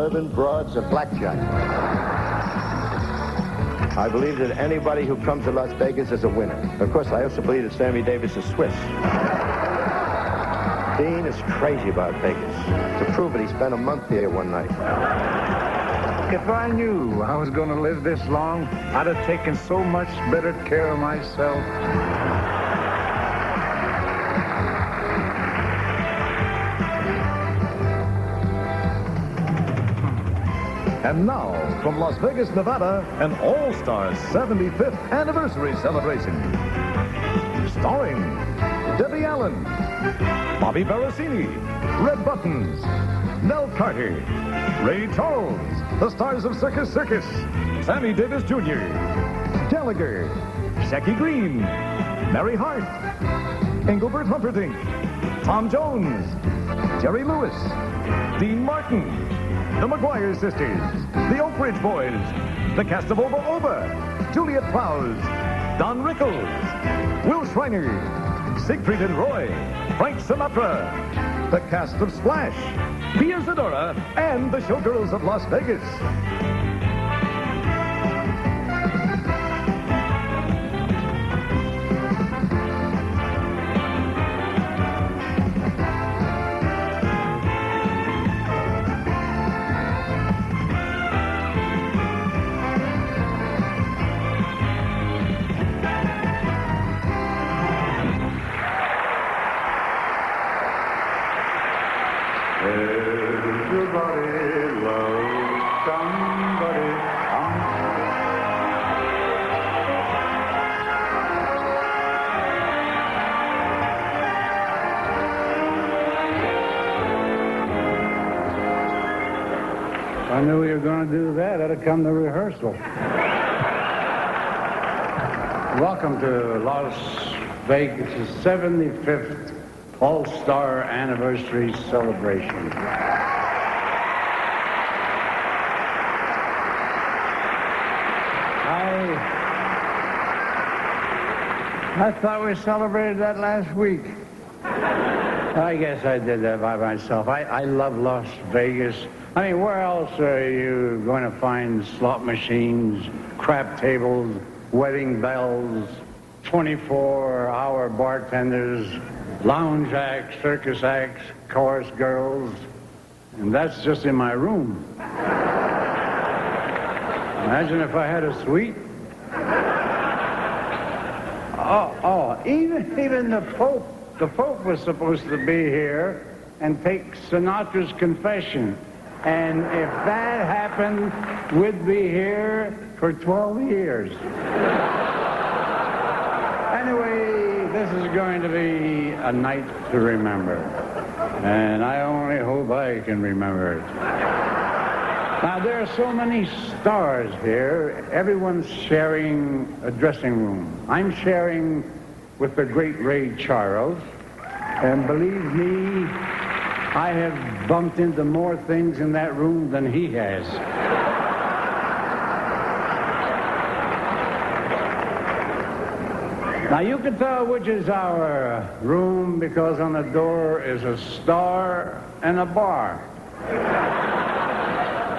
bourbon, broads, and blackjack. I believe that anybody who comes to Las Vegas is a winner. Of course, I also believe that Sammy Davis is Swiss. Dean is crazy about Vegas. To prove it, he spent a month here one night. If I knew I was going to live this long, I'd have taken so much better care of myself. And now, from Las Vegas, Nevada, an All-Stars 75th Anniversary Celebration. Starring Debbie Allen, Bobby Barasini, Red Buttons, Nell Carter, Ray Charles, the stars of Circus Circus, Sammy Davis Jr., Gallagher, Shecky Green, Mary Hart, Engelbert Humperdinck, Tom Jones, Jerry Lewis, Dean Martin, the McGuire Sisters, the Oak Ridge Boys, the cast of Oba Oba, Juliet Prowse, Don Rickles, Will Shriner, Siegfried and Roy, Frank Sinatra, the cast of Splash, Pia Zadora, and the Showgirls of Las Vegas. Everybody loves somebody. If I knew you were going to do that, I'd have come to rehearsal. Welcome to Las Vegas' 75th All-Star Anniversary Celebration. I thought we celebrated that last week. I guess I did that by myself. I love Las Vegas. I mean, where else are you going to find slot machines, crap tables, wedding bells, 24-hour bartenders, lounge acts, circus acts, chorus girls, and that's just in my room. Imagine if I had a suite. Even the Pope. The Pope was supposed to be here and take Sinatra's confession. And if that happened, we'd be here for 12 years. Anyway, this is going to be a night to remember. And I only hope I can remember it. Now, there are so many stars here. Everyone's sharing a dressing room. I'm sharing with the great Ray Charles. And believe me, I have bumped into more things in that room than he has. Now, you can tell which is our room because on the door is a star and a bar.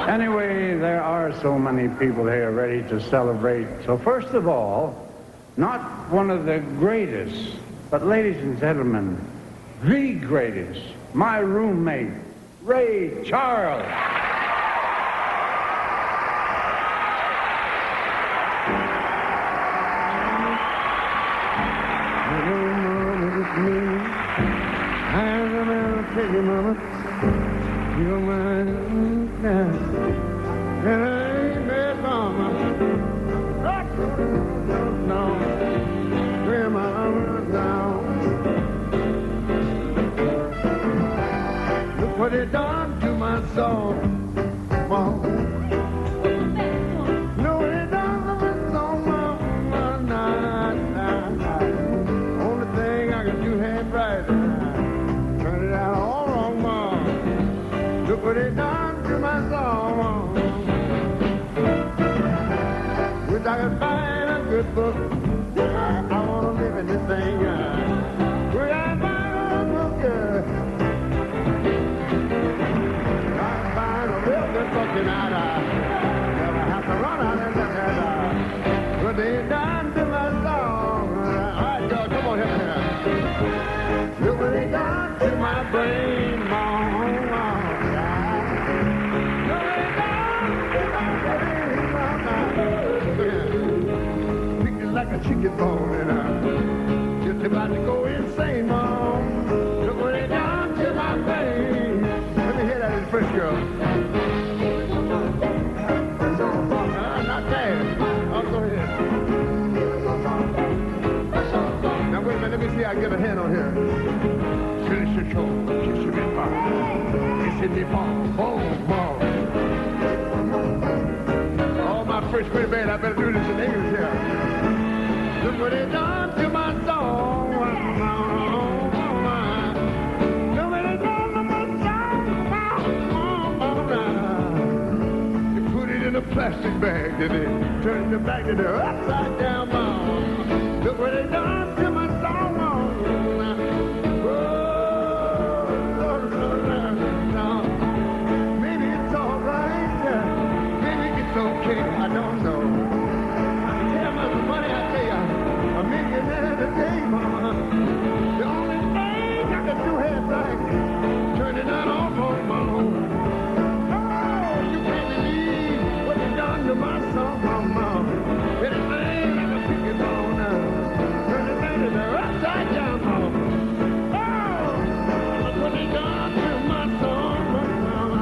Anyway, there are so many people here ready to celebrate. So first of all, not one of the greatest, but ladies and gentlemen, the greatest, my roommate, Ray Charles. What it done to my soul, Mom. No, it done to my soul, Mom. Nah. Only thing I can do hand right, turn it out all wrong, Mom. Look what it done to my soul, Mom. Wish I could find a good book. I want to live in this thing. Wish I could find a book, brain, mom. Pick it like a chicken bone, and I'm just about to go insane, mom. Look what it done to my brain. Let me hear that in French, girl. Not bad. Oh, go ahead. Now wait a minute, let me see. I get a hand on here. Oh, my French pretty bad. I better do this in English here. Look what it done to my song. Look what it done to my song. You put it in a plastic bag, did it? Turn it back to the upside down mom. Look what it done to my song. Maybe it's all right. Maybe it's okay. I don't know. Tell me the money I tell you. A millionaire today, mama. The only thing I can do is like turning that off on my own. Oh, you can't believe what you done to my song, mama. Anything I can pick it on now. Turn it back to the upside down, mama. Oh, look what they done to my song, mama.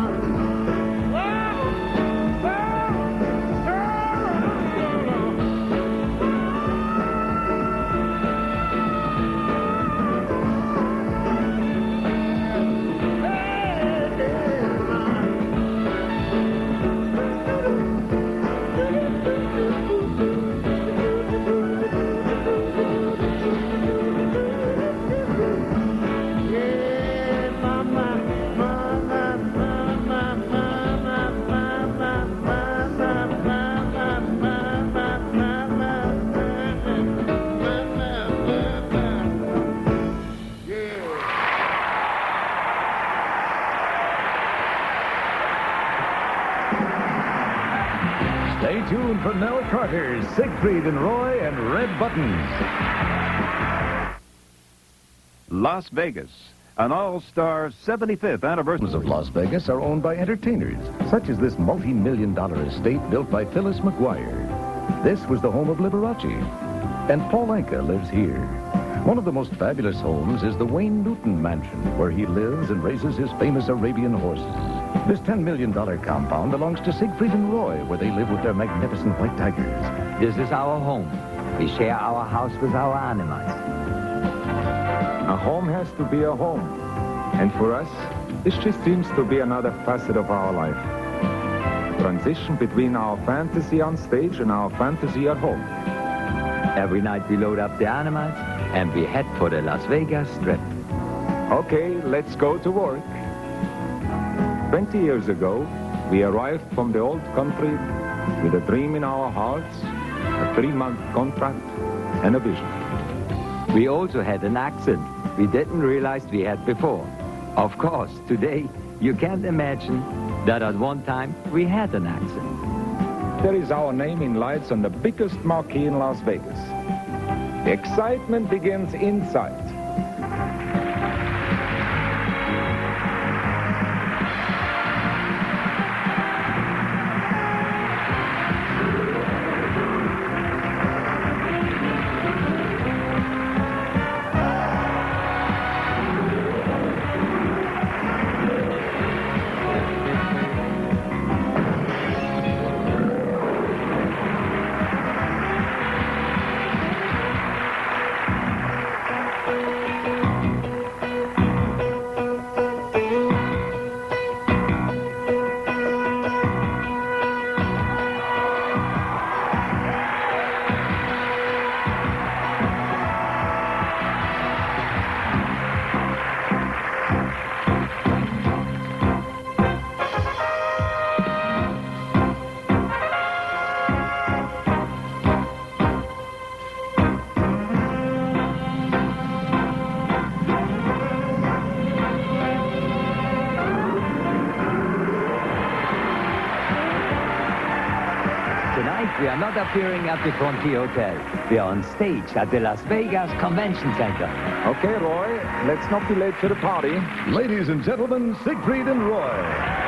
Stay tuned for Nell Carter's Siegfried and Roy and Red Buttons. Las Vegas, an all-star 75th anniversary of Las Vegas are owned by entertainers, such as this multi-million-dollar estate built by Phyllis McGuire. This was the home of Liberace, and Paul Anka lives here. One of the most fabulous homes is the Wayne Newton Mansion, where he lives and raises his famous Arabian horses. This $10 million compound belongs to Siegfried and Roy, where they live with their magnificent white tigers. This is our home. We share our house with our animals. A home has to be a home. And for us, this just seems to be another facet of our life. Transition between our fantasy on stage and our fantasy at home. Every night we load up the animals and we head for the Las Vegas Strip. Okay, let's go to work. 20 years ago, we arrived from the old country with a dream in our hearts, a 3-month contract, and a vision. We also had an accent we didn't realize we had before. Of course, today, you can't imagine that at one time we had an accent. There is our name in lights on the biggest marquee in Las Vegas. The excitement begins inside. we are not appearing at the Frontier Hotel. We are on stage at the Las Vegas Convention Center. Okay, Roy, let's not be late for the party. Ladies and gentlemen, Siegfried and Roy.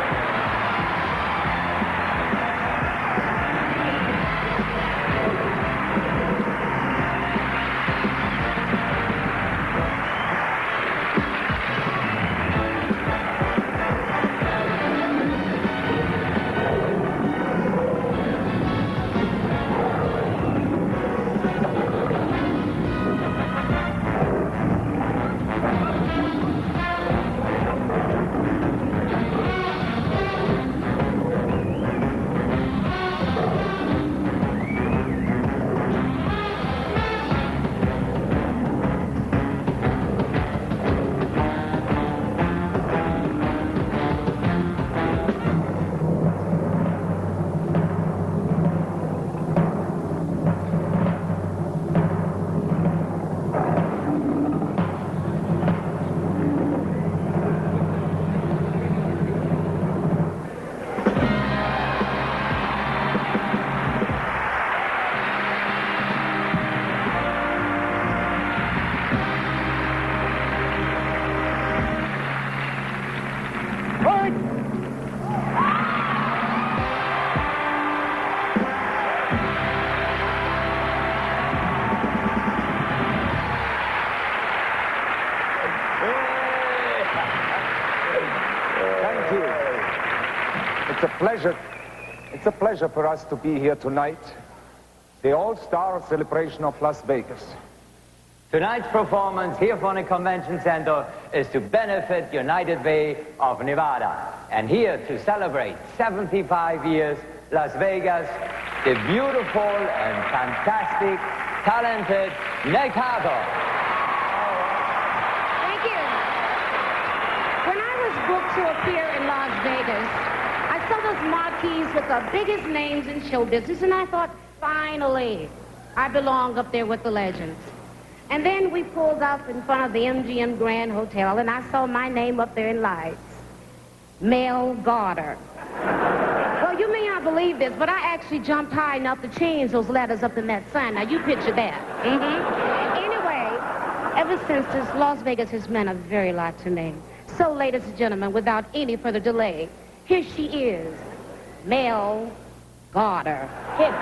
Thank you. It's a pleasure for us to be here tonight. The All-Star celebration of Las Vegas. Tonight's performance here from the Convention Center is to benefit United Way of Nevada. And here to celebrate 75 years, Las Vegas, the beautiful and fantastic, talented Nick Harper. Thank you. When I was booked to appear in Las Vegas, I saw those marquees with the biggest names in show business, and I thought, finally, I belong up there with the legends. And then we pulled up in front of the MGM Grand Hotel, and I saw my name up there in lights. Mel Garter. Well, you may not believe this, but I actually jumped high enough to change those letters up in that sign. Now, you picture that. Anyway, ever since this, Las Vegas has meant a very lot to me. So, ladies and gentlemen, without any further delay, here she is, Mel Garter. Here.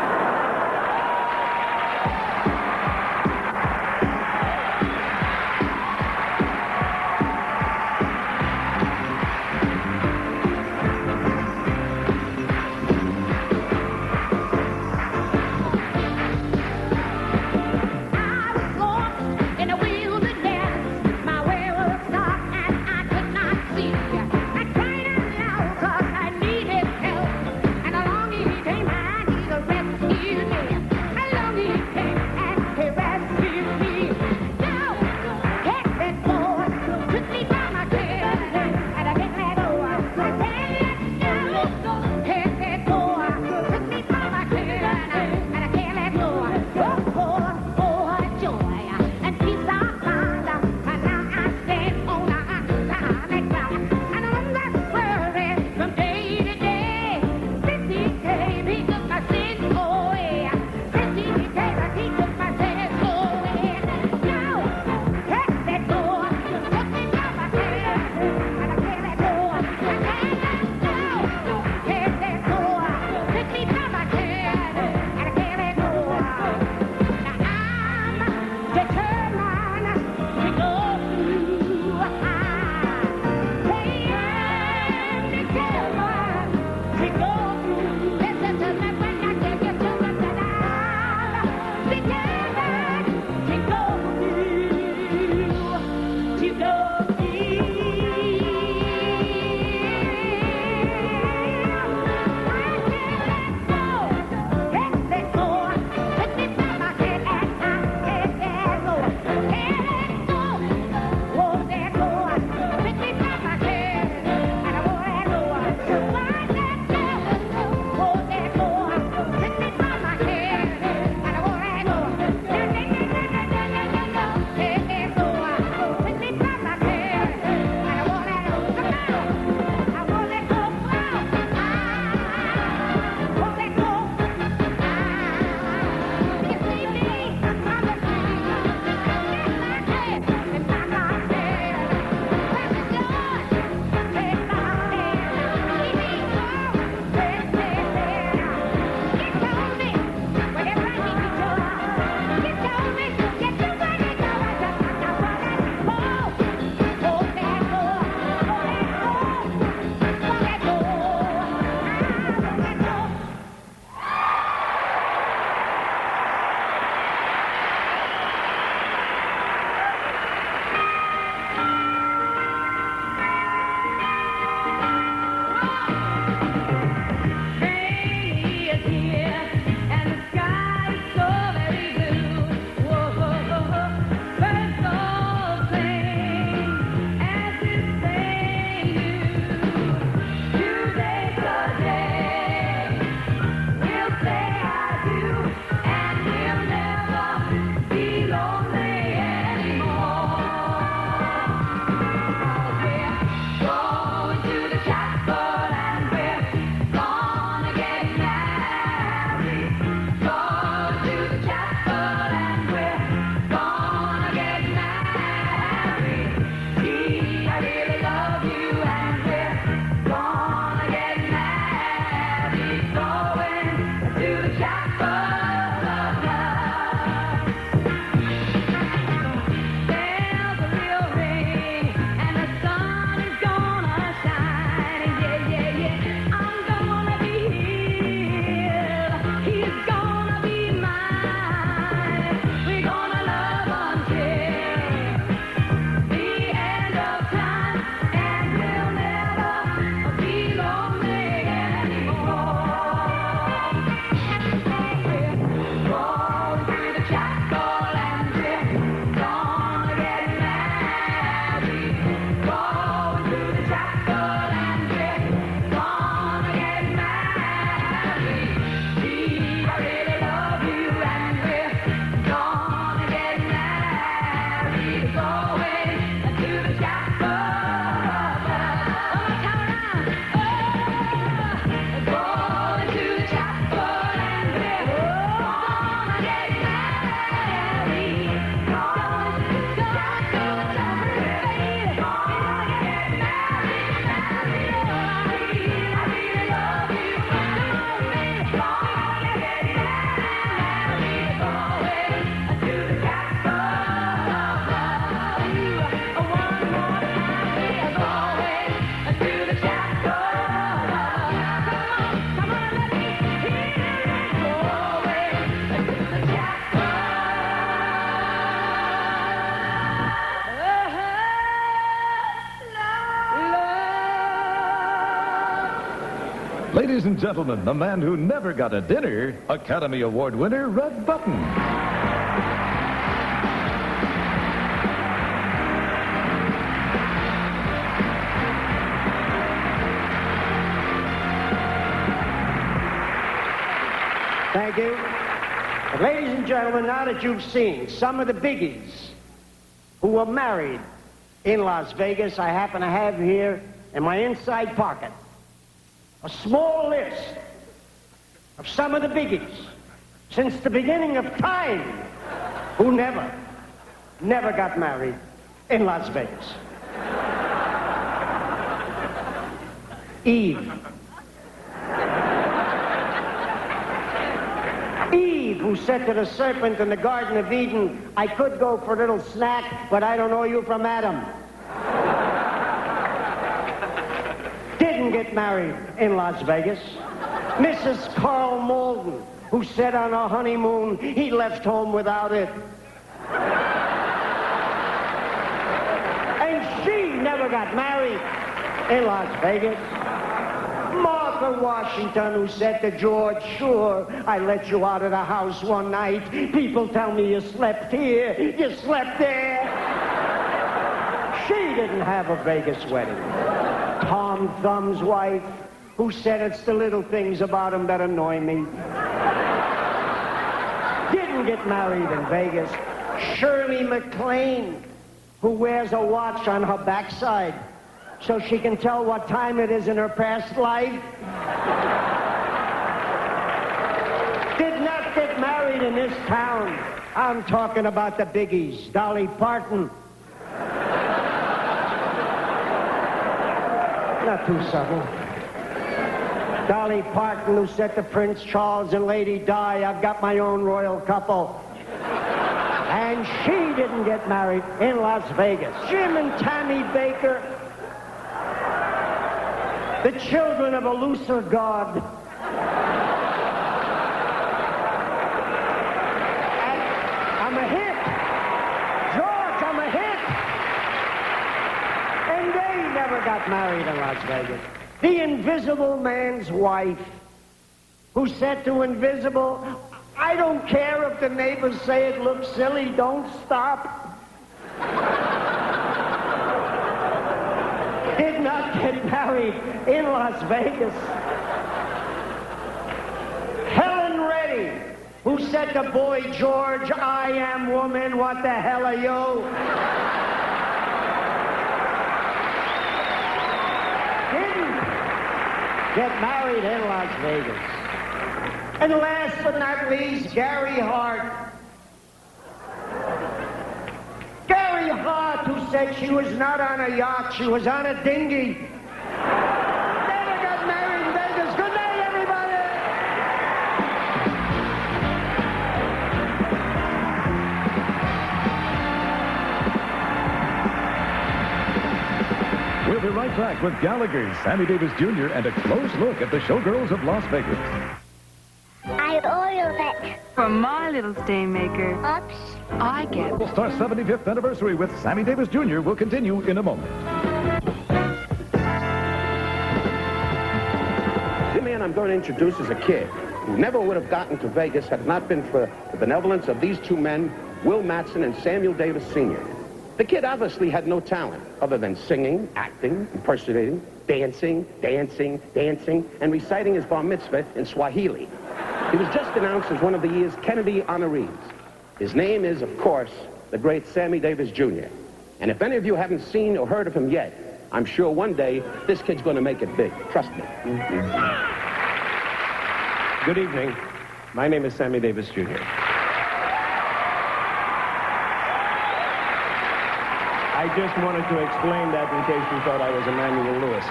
Ladies and gentlemen, the man who never got a dinner, Academy Award winner, Red Button. Thank you. But ladies and gentlemen, now that you've seen some of the biggies who were married in Las Vegas, I happen to have here in my inside pocket a small list of some of the biggies since the beginning of time who never got married in Las Vegas. Eve, who said to the serpent in the Garden of Eden, I could go for a little snack, but I don't know you from Adam. Didn't get married in Las Vegas. Mrs. Carl Malden, who said on our honeymoon he left home without it. And she never got married in Las Vegas. Martha Washington, who said to George, sure, I let you out of the house one night. People tell me you slept here, you slept there. She didn't have a Vegas wedding. Tom Thumb's wife, who said it's the little things about him that annoy me. Didn't get married in Vegas. Shirley MacLaine, who wears a watch on her backside so she can tell what time it is in her past life. Did not get married in this town. I'm talking about the biggies. Dolly Parton. Not too subtle. Dolly Parton, who said to Prince Charles and Lady Di, I've got my own royal couple. And she didn't get married in Las Vegas. Jim and Tammy Baker, the children of a looser god. And I'm a hit. George, I'm a hit. And they never got married in Las Vegas. The Invisible Man's wife, who said to Invisible, I don't care if the neighbors say it looks silly, don't stop. Did not get married in Las Vegas. Helen Reddy, who said to Boy George, I am woman, what the hell are you? Didn't get married in Las Vegas. And last but not least, Gary Hart. Gary Hart, who said she was not on a yacht, she was on a dinghy. Never got married in Vegas. Good night, everybody! We'll be right back with Gallagher, Sammy Davis Jr., and a close look at the showgirls of Las Vegas. I oil it. For my little stain maker. Oops. I get All Star 75th anniversary with Sammy Davis Jr. will continue in a moment. The man I'm going to introduce is a kid who never would have gotten to Vegas had it not been for the benevolence of these two men, Will Matson and Samuel Davis Sr. The kid obviously had no talent other than singing, acting, impersonating, dancing, and reciting his bar mitzvah in Swahili. He was just announced as one of the year's Kennedy honorees. His name is, of course, the great Sammy Davis Jr. And if any of you haven't seen or heard of him yet, I'm sure one day this kid's going to make it big. Trust me. Good evening. My name is Sammy Davis Jr. I just wanted to explain that in case you thought I was Emmanuel Lewis.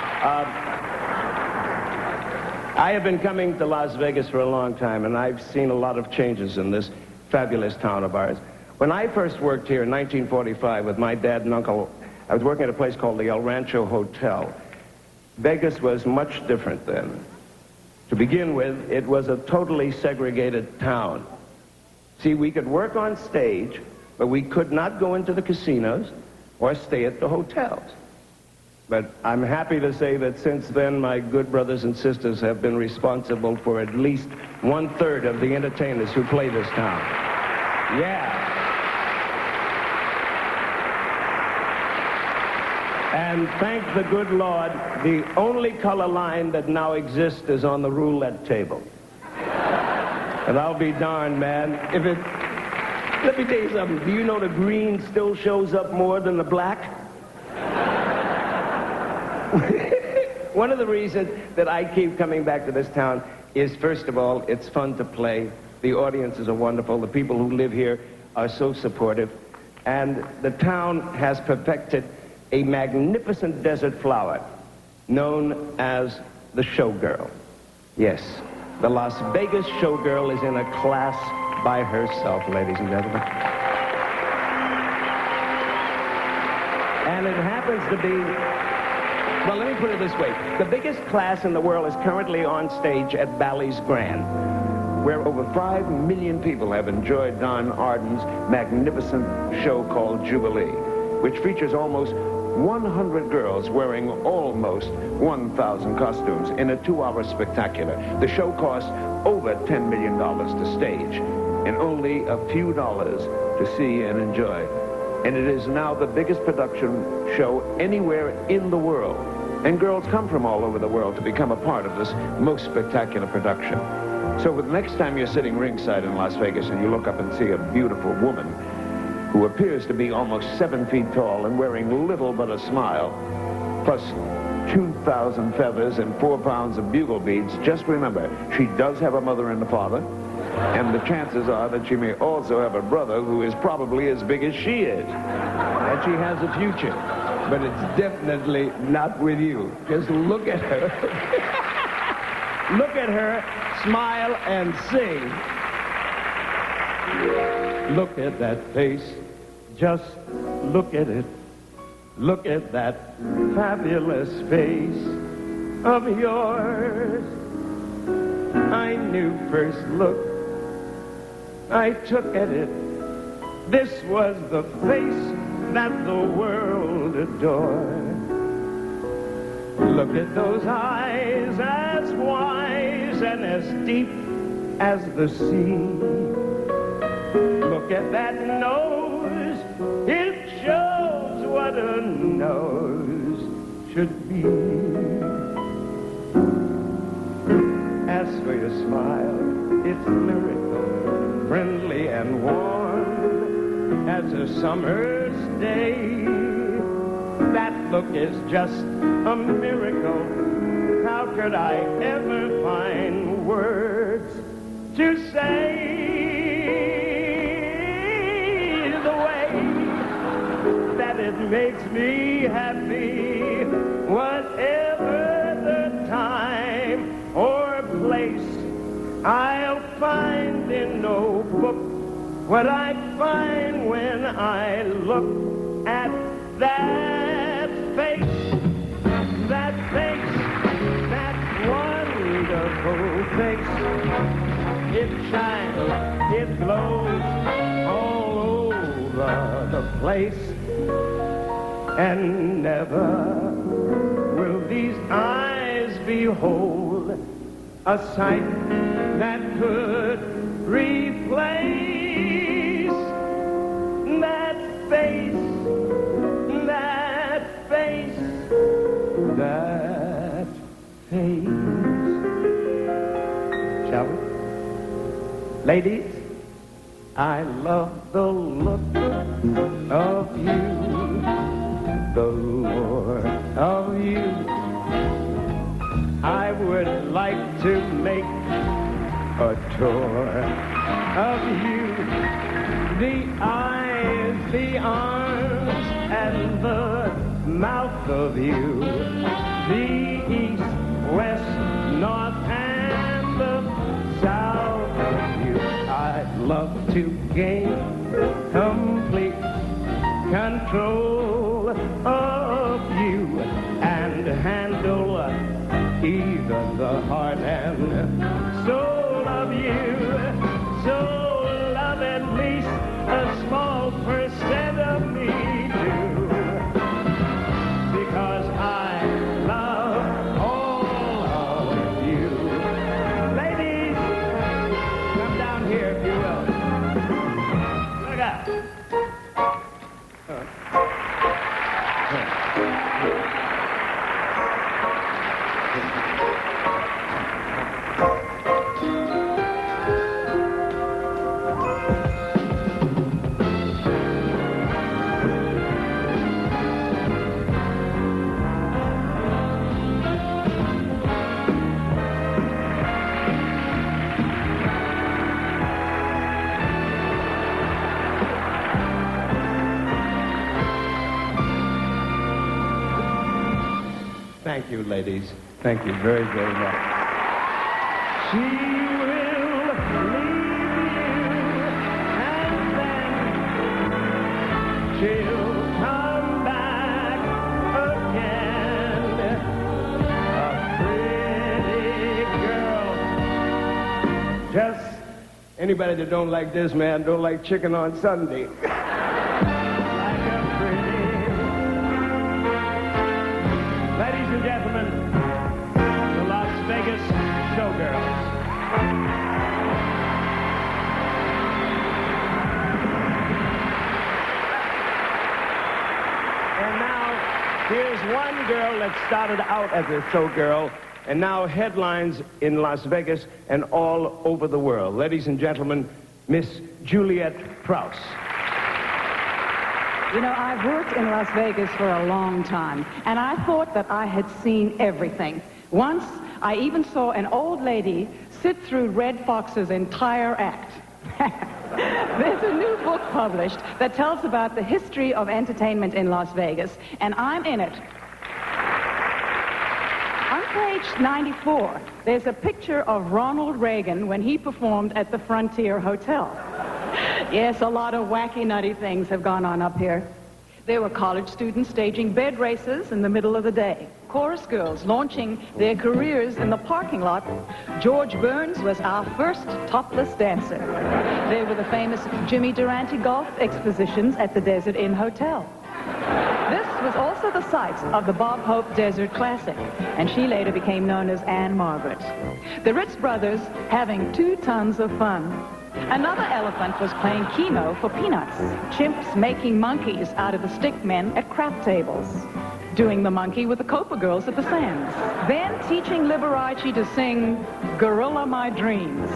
I have been coming to Las Vegas for a long time, and I've seen a lot of changes in this fabulous town of ours. When I first worked here in 1945 with my dad and uncle, I was working at a place called the El Rancho Hotel. Vegas was much different then. To begin with, it was a totally segregated town. See, we could work on stage, but we could not go into the casinos or stay at the hotels. But I'm happy to say that since then, my good brothers and sisters have been responsible for at least 1/3 of the entertainers who play this town. Yeah. And thank the good Lord, the only color line that now exists is on the roulette table. And I'll be darned, man, if it... Let me tell you something. Do you know the green still shows up more than the black? One of the reasons that I keep coming back to this town is, first of all, it's fun to play. The audiences are wonderful. The people who live here are so supportive. And the town has perfected a magnificent desert flower known as the showgirl. Yes, the Las Vegas showgirl is in a class by herself, ladies and gentlemen. And it happens to be, well, let me put it this way. The biggest class in the world is currently on stage at Bally's Grand, where over 5 million people have enjoyed Don Arden's magnificent show called Jubilee, which features almost 100 girls wearing almost 1,000 costumes in a 2-hour spectacular. The show costs over $10 million to stage and only a few dollars to see and enjoy. And it is now the biggest production show anywhere in the world. And girls come from all over the world to become a part of this most spectacular production. So the next time you're sitting ringside in Las Vegas and you look up and see a beautiful woman who appears to be almost 7 feet tall and wearing little but a smile, plus 2,000 feathers and 4 pounds of bugle beads, just remember, she does have a mother and a father, and the chances are that she may also have a brother who is probably as big as she is. And she has a future, but it's definitely not with you. Just look at her. Look at her, smile, and sing. Look at that face, just look at it. Look at that fabulous face of yours. I knew first look, I took at it. This was the face that the world adored. Look at those eyes, as wise and as deep as the sea. Look at that nose, it shows what a nose should be. As for your smile, it's lyrical, friendly and warm as a summer's day. That look is just a miracle. How could I ever find words to say? It makes me happy, whatever the time or place. I'll find in no book what I find when I look at that face, that wonderful face. It shines, it glows all over the place. And never will these eyes behold a sight that could replace that face, that face, that face. Shall we? Ladies, I love the look of you, the lure of you. I would like to make a tour of you. The eyes, the arms, and the mouth of you. The east, west, north, and the south of you. I'd love to gain complete control of you and handle even the heart and soul of you. So love at least a small percent of me too, because I Thank you, ladies. Thank you very, very much. She will leave you, and then she'll come back again. A pretty girl. Just anybody that don't like this, man, don't like chicken on Sunday. Ladies and gentlemen, the Las Vegas Showgirls. And now, here's one girl that started out as a showgirl and now headlines in Las Vegas and all over the world. Ladies and gentlemen, Miss Juliet Prowse. You know, I've worked in Las Vegas for a long time, and I thought that I had seen everything. Once, I even saw an old lady sit through Red Fox's entire act. There's a new book published that tells about the history of entertainment in Las Vegas, and I'm in it. On page 94, there's a picture of Ronald Reagan when he performed at the Frontier Hotel. Yes, a lot of wacky, nutty things have gone on up here. There were college students staging bed races in the middle of the day. Chorus girls launching their careers in the parking lot. George Burns was our first topless dancer. There were the famous Jimmy Durante golf expositions at the Desert Inn Hotel. This was also the site of the Bob Hope Desert Classic, and she later became known as Anne Margaret. The Ritz brothers having 2 tons of fun. Another elephant was playing keno for peanuts. Chimps making monkeys out of the stick men at craft tables. Doing the monkey with the Copa girls at the Sands. Then teaching Liberace to sing Gorilla My Dreams.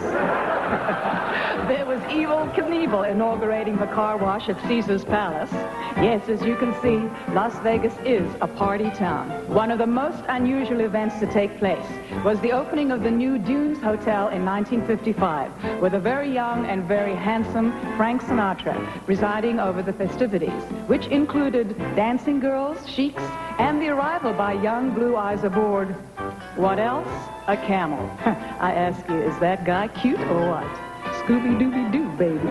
There was Evel Knievel inaugurating the car wash at Caesar's Palace. Yes, as you can see, Las Vegas is a party town. One of the most unusual events to take place was the opening of the new Dunes Hotel in 1955, with a very young and very handsome Frank Sinatra presiding over the festivities, which included dancing girls, sheiks, and the arrival by young Blue Eyes aboard. What else? A camel. I ask you, is that guy cute or what? Scooby-Dooby-Doo, baby.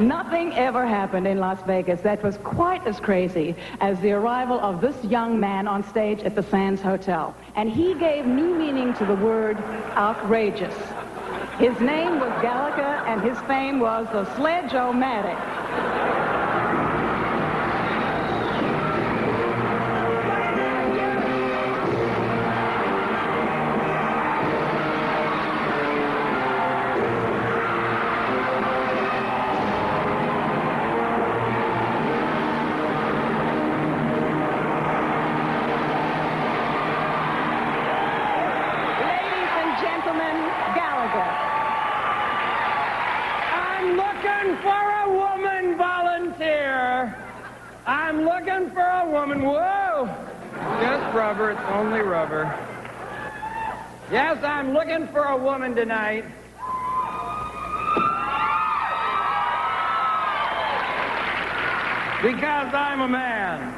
Nothing ever happened in Las Vegas that was quite as crazy as the arrival of this young man on stage at the Sands Hotel. And he gave new meaning to the word outrageous. His name was Gallagher, and his fame was the Sledge-O-Matic. I'm looking for a woman. Whoa! Just rubber. It's only rubber. Yes, I'm looking for a woman tonight. Because I'm a man.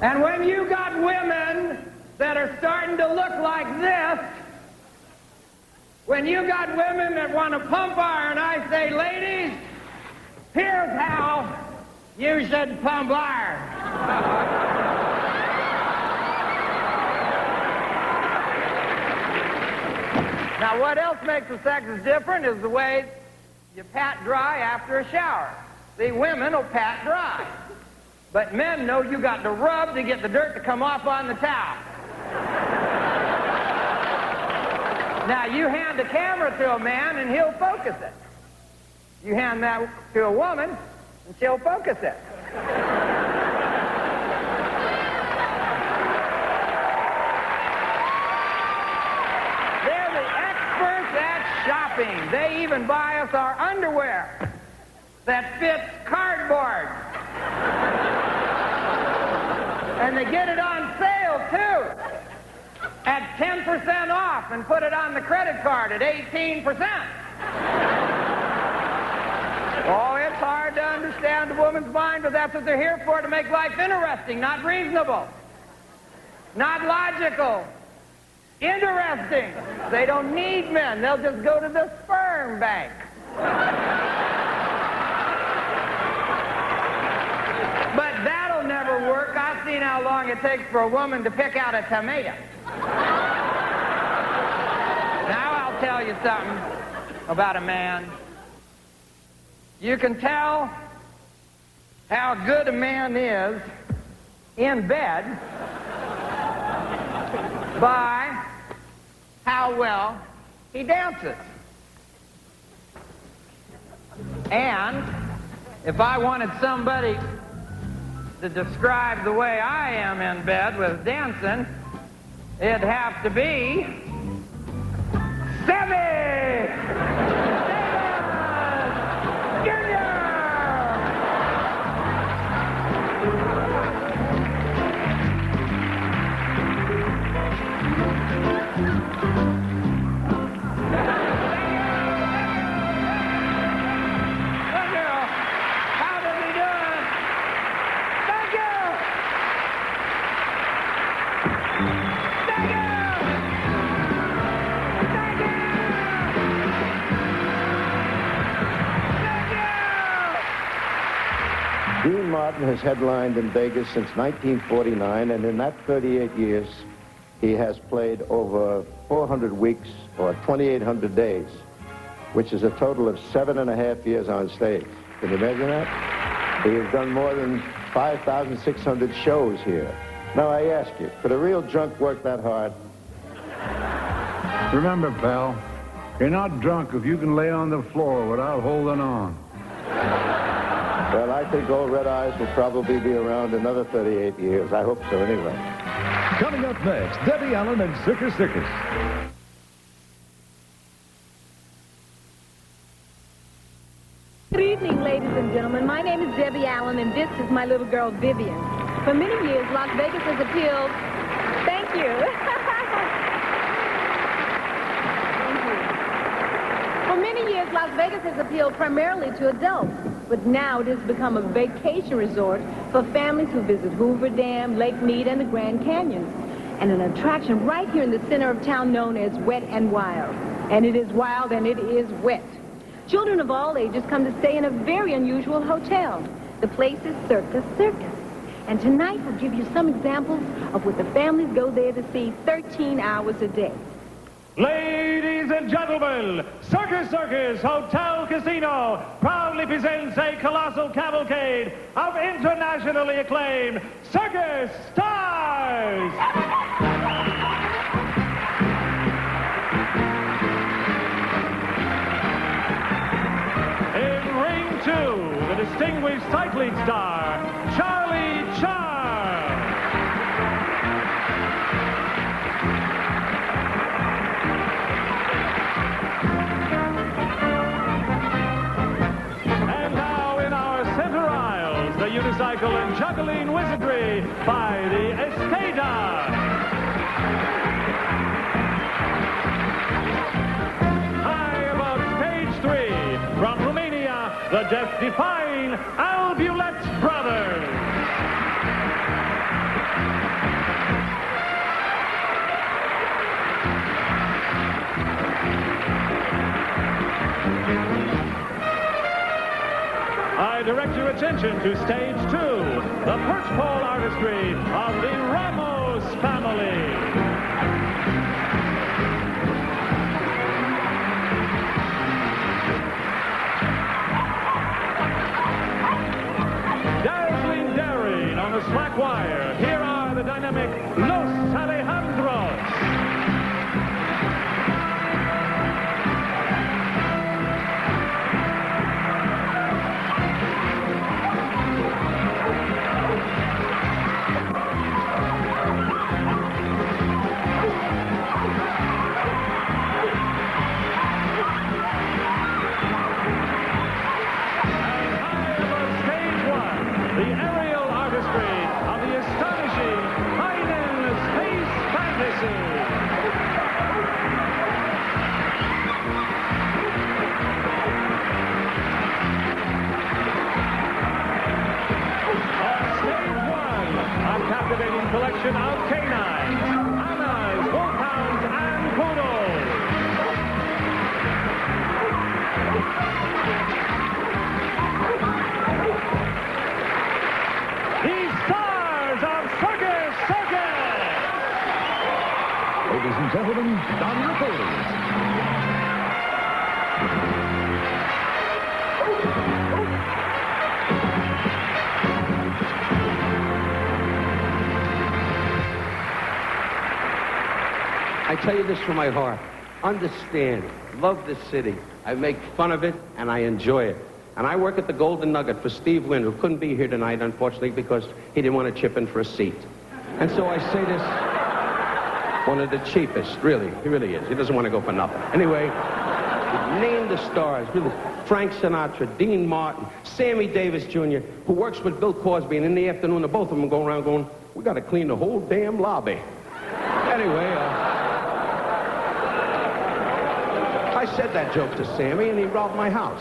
And when you got women that are starting to look like this, when you got women that want to pump iron, I say, ladies, here's how you should pump iron. Now, what else makes the sexes different is the way you pat dry after a shower. See, women will pat dry. But men know you got to rub to get the dirt to come off on the towel. Now, you hand the camera to a man, and he'll focus it. You hand that to a woman, and she'll focus it. They're the experts at shopping. They even buy us our underwear that fits cardboard. And they get it on sale, too, at 10% off, and put it on the credit card at 18%. Oh, it's hard to understand a woman's mind, but that's what they're here for, to make life interesting, not reasonable, not logical, interesting. They don't need men. They'll just go to the sperm bank. But that'll never work. I've seen how long it takes for a woman to pick out a tomato. Now I'll tell you something about a man. You can tell how good a man is in bed by how well he dances. And if I wanted somebody to describe the way I am in bed with dancing, it'd have to be Sammy! Dean Martin has headlined in Vegas since 1949, and in that 38 years, he has played over 400 weeks or 2,800 days, which is a total of 7.5 years on stage. Can you imagine that? He has done more than 5,600 shows here. Now, I ask you, could a real drunk work that hard? Remember, pal, you're not drunk if you can lay on the floor without holding on. Well, I think old Red Eyes will probably be around another 38 years. I hope so, anyway. Coming up next, Debbie Allen and Circus Circus. Good evening, ladies and gentlemen. My name is Debbie Allen, and this is my little girl, Vivian. For many years, Las Vegas has appealed... Thank you. For many years, Las Vegas has appealed primarily to adults, but now it has become a vacation resort for families who visit Hoover Dam, Lake Mead, and the Grand Canyon, and an attraction right here in the center of town known as Wet and Wild. And it is wild and it is wet. Children of all ages come to stay in a very unusual hotel. The place is Circus Circus. And tonight we'll give you some examples of what the families go there to see 13 hours a day. Ladies and gentlemen, Circus Circus Hotel Casino proudly presents a colossal cavalcade of internationally acclaimed circus stars. In ring 2, the distinguished cycling star, Charlie Charles. Unicycle and juggling wizardry by the Escada. High above stage 3, from Romania, the death-defying Albulet Brothers. I direct your attention to stage 2, the perch pole artistry of the Ramos family. Dazzling daring on the slack wire, here are the dynamic Los Alejandros. tell you this from my heart. Understand, love this city. I make fun of it, and I enjoy it. And I work at the Golden Nugget for Steve Wynn, who couldn't be here tonight, unfortunately, because he didn't want to chip in for a seat. And so I say this, one of the cheapest, really. He really is. He doesn't want to go for nothing. Anyway, name the stars, really. Frank Sinatra, Dean Martin, Sammy Davis Jr., who works with Bill Cosby, and in the afternoon, the both of them go around going, we got to clean the whole damn lobby. Anyway, I said that joke to Sammy, and he robbed my house.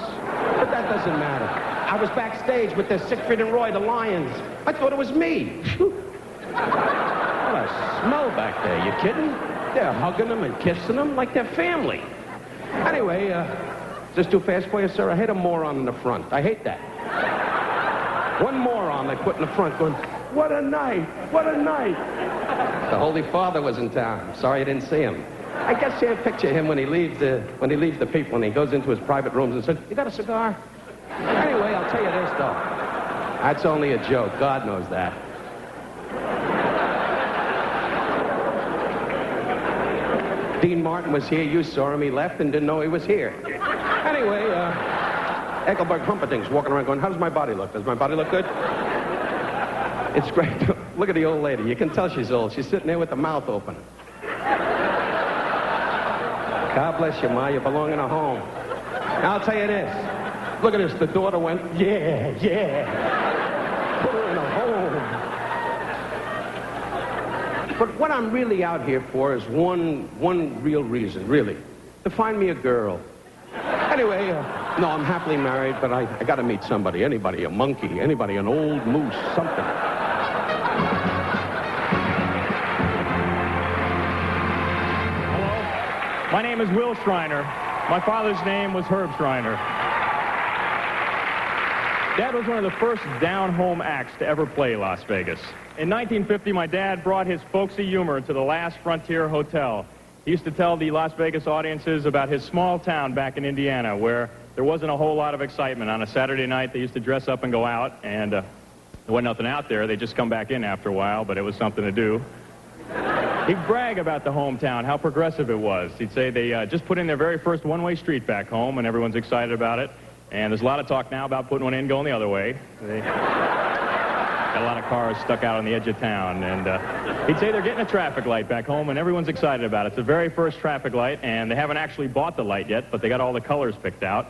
But that doesn't matter. I was backstage with the Siegfried and Roy, the Lions. I thought it was me. What a smell back there, you kidding? They're hugging them and kissing them like they're family. Anyway, is this too fast for you, sir? I hate a moron in the front. I hate that. One moron they put in the front going, what a night, what a night. The Holy Father was in town. Sorry I didn't see him. I guess you can't picture him when he leaves the people and he goes into his private rooms and says, you got a cigar? Anyway, I'll tell you this, though. That's only a joke. God knows that. Dean Martin was here. You saw him. He left and didn't know he was here. Anyway, Engelbert Humperdinck's walking around going, how does my body look? Does my body look good? It's great. Look at the old lady. You can tell she's old. She's sitting there with the mouth open. God bless you, Ma. You belong in a home. Now, I'll tell you this. Look at this. The daughter went, yeah. Put her in a home. But what I'm really out here for is one real reason, really. To find me a girl. Anyway, no, I'm happily married, but I got to meet somebody. Anybody, a monkey, anybody, an old moose, something. My name is Will Shriner. My father's name was Herb Shriner. Dad was one of the first down-home acts to ever play Las Vegas. In 1950, my dad brought his folksy humor to the Last Frontier Hotel. He used to tell the Las Vegas audiences about his small town back in Indiana, where there wasn't a whole lot of excitement. On a Saturday night, they used to dress up and go out, and there wasn't nothing out there. They'd just come back in after a while, but it was something to do. He'd brag about the hometown, how progressive it was. He'd say they just put in their very first one-way street back home, and everyone's excited about it. And there's a lot of talk now about putting one in going the other way. They got a lot of cars stuck out on the edge of town. And he'd say they're getting a traffic light back home, and everyone's excited about it. It's the very first traffic light, and they haven't actually bought the light yet, but they got all the colors picked out.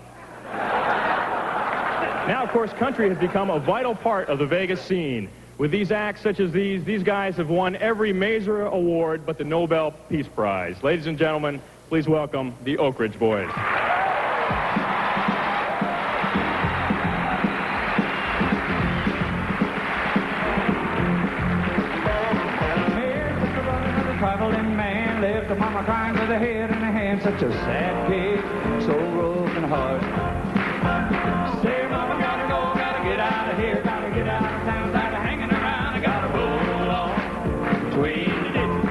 Now, of course, country has become a vital part of the Vegas scene. With these acts such as these guys have won every major award but the Nobel Peace Prize. Ladies and gentlemen, please welcome the Oak Ridge Boys. Traveling man left a mama crying with her head in her hand, such a sad case, so rough and hard. Say, mama, gotta go, gotta get out of here, gotta get out of town, tired of hanging around, I gotta roll off between the ditches.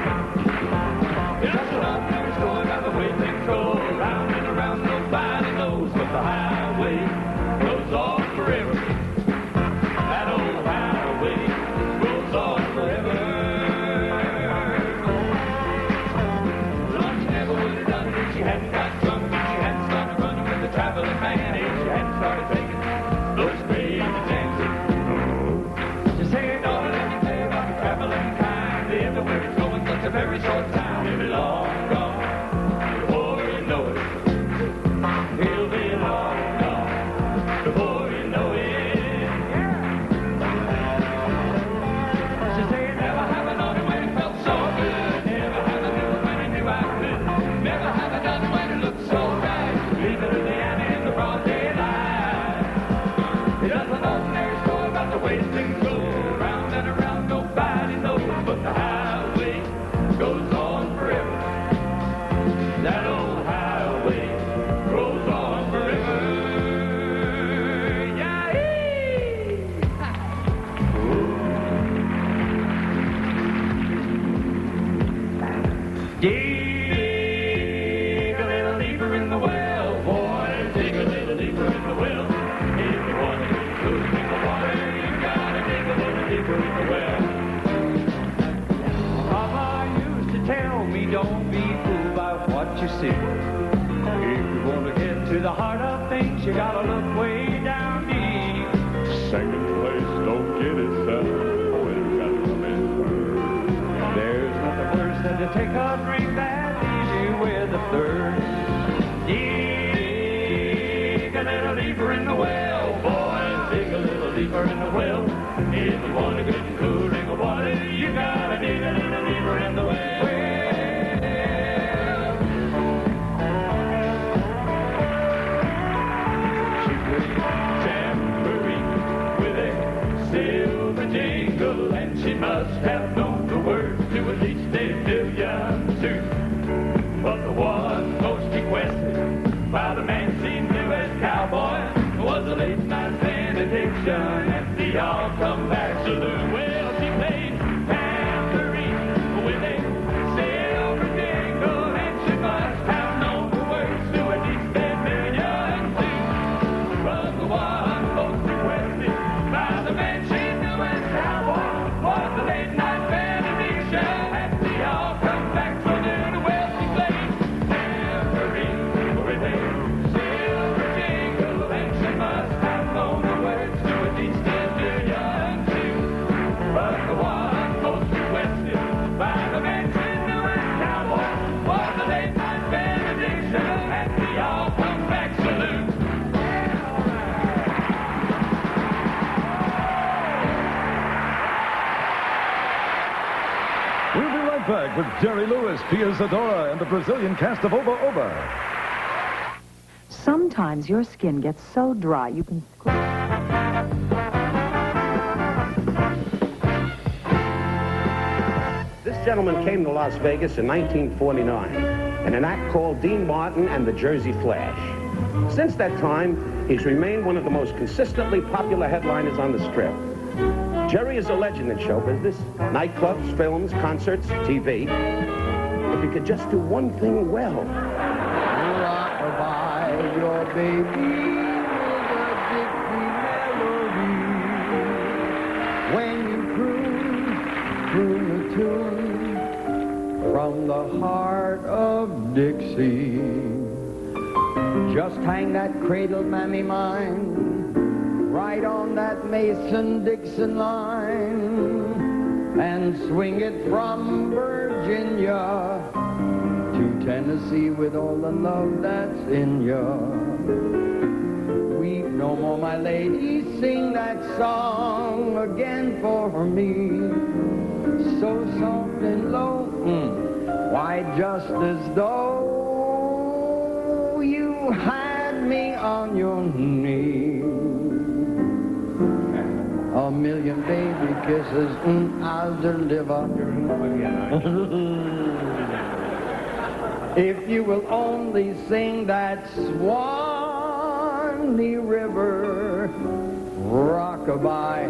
Just love never going by the way things go, round and around, nobody knows what the highway goes on forever. That old highway goes on forever. She hadn't got drunk, she hadn't started running with the traveling man, and she hadn't started taking those crazy chances. She said, darling, let me tell you about the traveling kind. The everywhere it's going, such a very short time. He'll be long gone before you know it. He'll be long gone before you know it. She said, never have I known it when it felt so good. Never have I knew it when I knew I could. Never have I done when it looked To the heart of things, you gotta look way down deep. Second place, don't get it, son. Winner's got to come in first. There's nothing worse than to take a drink that leaves you with a thirst. Dig a little deeper in the well, boys. Dig a little deeper in the well. If you want a good and cool drink of water, you gotta dig a little deeper in the well. She played tambourine with a silver jingle, and she must have known the words to at least a million too. But the one most requested by the man she knew as cowboy was a late night benediction at the all-come-back saloon. Well, she played tambourine with a silver jingle, and she must have known the words to at least a million too. But the one most requested by the man she knew as cowboy was a late night benediction at the all-come-back saloon. Well, she played tambourine with a silver jingle, and she must have known the words to at least a million too. But the one most requested by the man she knew as cowboy was a late night benediction at the all-come-back saloon. We'll be right back with Jerry Lewis, Pia Zadora, and the Brazilian cast of Oba Oba. Sometimes your skin gets so dry you can This gentleman came to Las Vegas in 1949 in an act called Dean Martin and the Jersey Flash. Since that time, he's remained one of the most consistently popular headliners on the Strip. Jerry is a legend in show business, nightclubs, films, concerts, TV. If he could just do one thing well. Rock-a-bye your baby with a Dixie melody. When you croon a tune from the heart of Dixie. Just hang that cradle, mammy mine, right on that Mason-Dixon line, and swing it from Virginia to Tennessee with all the love that's in ya. Weep no more, my lady, sing that song again for me. So soft and low, why just as though you had me on your knee. A million baby kisses, I'll deliver. If you will only sing that Swanee River rockabye,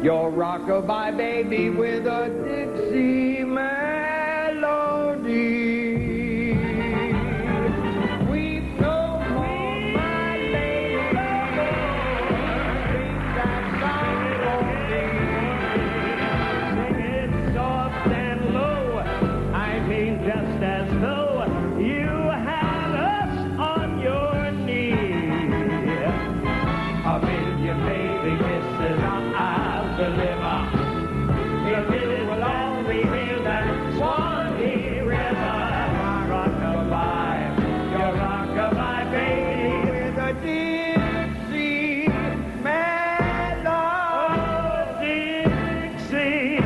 your rockabye baby with a Dixie melody. Just as though you had us on your knee. A million baby kisses I'll deliver. If it will only hear that Swanee River. Rockabye, your rockabye baby with a Dixie melody. Dixie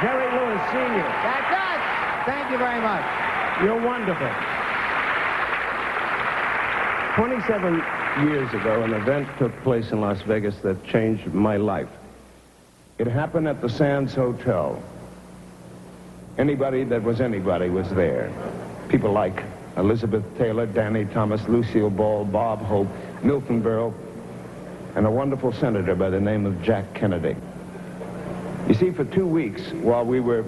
Jerry Lewis Sr. That's us. Thank you very much. You're wonderful. 27 years ago, an event took place in Las Vegas that changed my life. It happened at the Sands Hotel. Anybody that was anybody was there. People like Elizabeth Taylor, Danny Thomas, Lucille Ball, Bob Hope, Milton Berle, and a wonderful senator by the name of Jack Kennedy. You see, for 2 weeks, while we were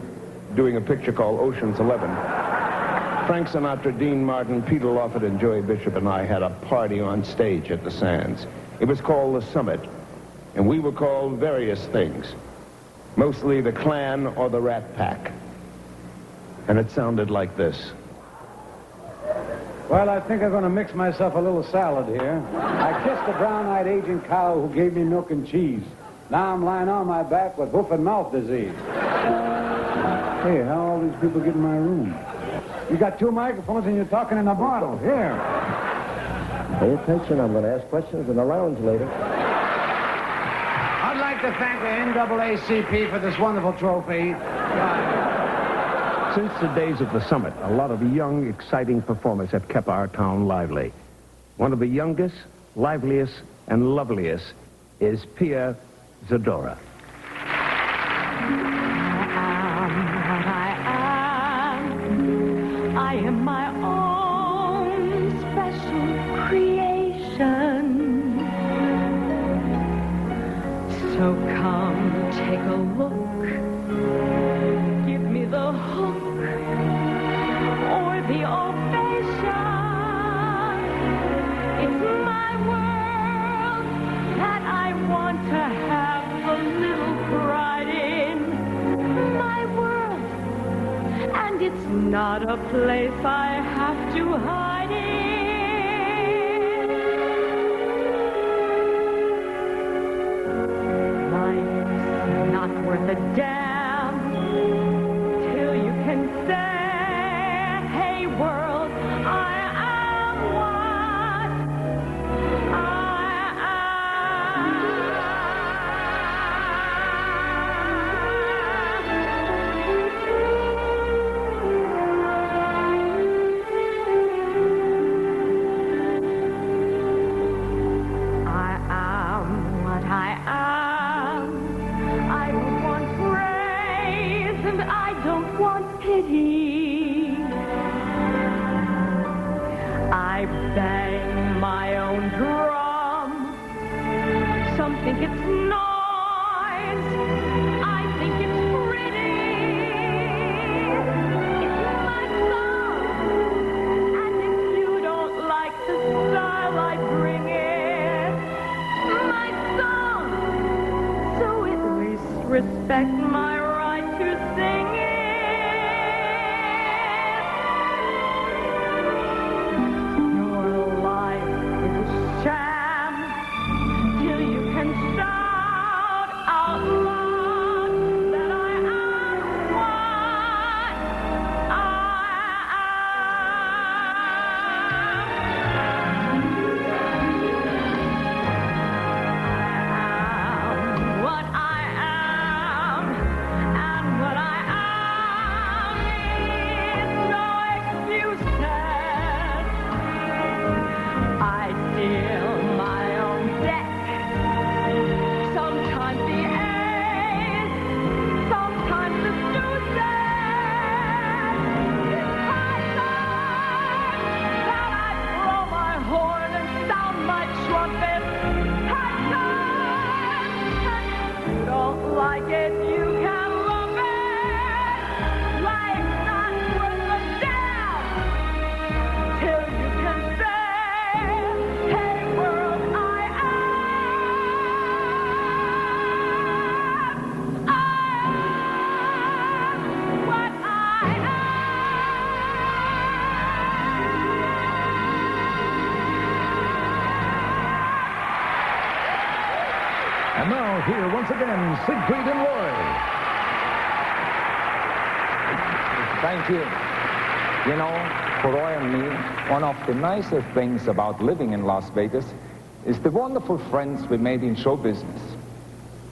doing a picture called Ocean's 11. Frank Sinatra, Dean Martin, Peter Lawford, and Joey Bishop and I had a party on stage at the Sands. It was called The Summit, and we were called various things, mostly the Klan or the Rat Pack. And it sounded like this. Well, I think I'm going to mix myself a little salad here. I kissed a brown-eyed aging cow who gave me milk and cheese. Now I'm lying on my back with hoof and mouth disease. Hey, how all these people get in my room? You got two microphones and you're talking in a bottle. Here. Pay attention. I'm going to ask questions in the lounge later. I'd like to thank the NAACP for this wonderful trophy. Since the days of the Summit, a lot of young, exciting performers have kept our town lively. One of the youngest, liveliest, and loveliest is Pia Zadora. I am my own special creation. So come take a look. Give me the hook or the ovation. It's my world that I want to have a little pride in. My world. And it's not a place I have to hide in. Life's not worth a damn till you can say, hey world, I am what I I bang my own drum. Some think it's noise. I think it's pretty. It's my song. And if you don't like the style I bring it, my song. So at least respect my right to sing it. And now, here once again, Siegfried and Roy. Thank you. You know, for Roy and me, one of the nicest things about living in Las Vegas is the wonderful friends we made in show business.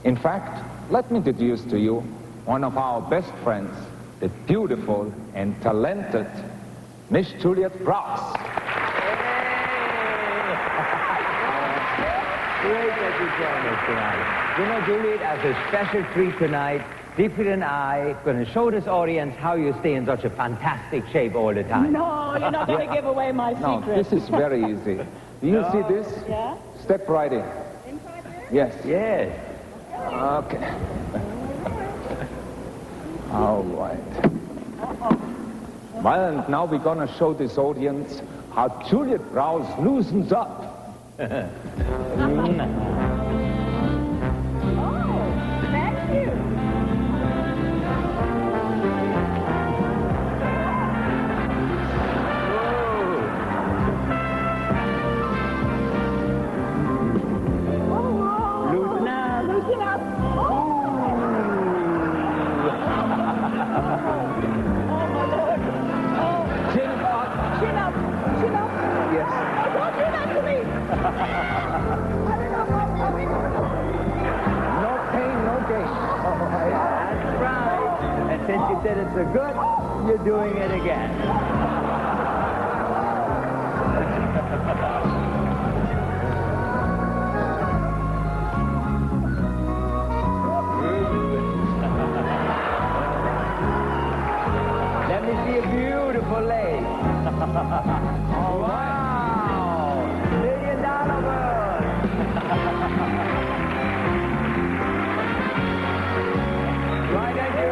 In fact, let me introduce to you one of our best friends, the beautiful and talented Miss Juliet Brooks. Great that you joined us tonight. You know, Juliet, as a special treat tonight, Siegfried and I are going to show this audience how you stay in such a fantastic shape all the time. No, you're not going to give away my No, secret. this is very easy. Do you see this? Yeah? Step right in. Yes. Yes. Okay. All right. Well, and now we're gonna show this audience how Juliet Prowse loosens up. Thank you. Loosen up. Loosen up. Chin up. Chin up. Chin up. Yes. Don't do that to me. No pain, no gain. That's right. And since you did it so good, you're doing it again. Let me see a beautiful leg. Oh, wow! $1 million bird. Right as you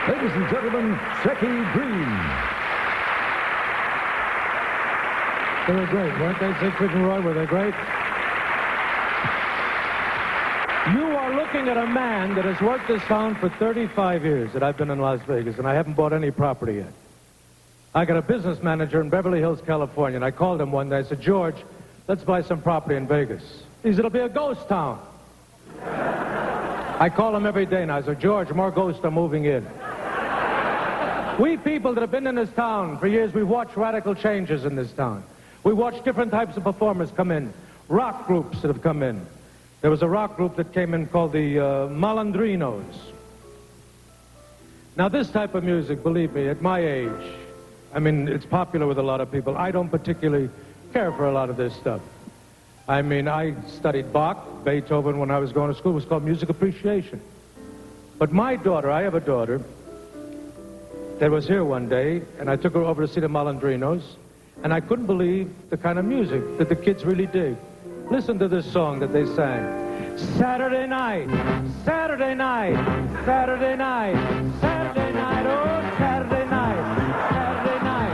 Ladies and gentlemen, Shecky Green. They were great, weren't they, Siegfried and Roy? Were they great? You are looking at a man that has worked this town for 35 years that I've been in Las Vegas, and I haven't bought any property yet. I got a business manager in Beverly Hills, California, and I called him one day. I said, George, let's buy some property in Vegas. He said, it'll be a ghost town. I call him every day now. I said, George, more ghosts are moving in. We people that have been in this town for years, we've watched radical changes in this town. We watched different types of performers come in, rock groups that have come in. There was a rock group that came in called the Malandrinos. Now, this type of music, believe me, at my age, I mean, it's popular with a lot of people. I don't particularly care for a lot of this stuff. I mean, I studied Bach, Beethoven when I was going to school. It was called music appreciation. But my daughter, I have a daughter, that was here one day, and I took her over to see the Malandrinos, and I couldn't believe the kind of music that the kids really dig. Listen to this song that they sang. Saturday night, Saturday night, Saturday night, Saturday night, oh, Saturday night, Saturday night,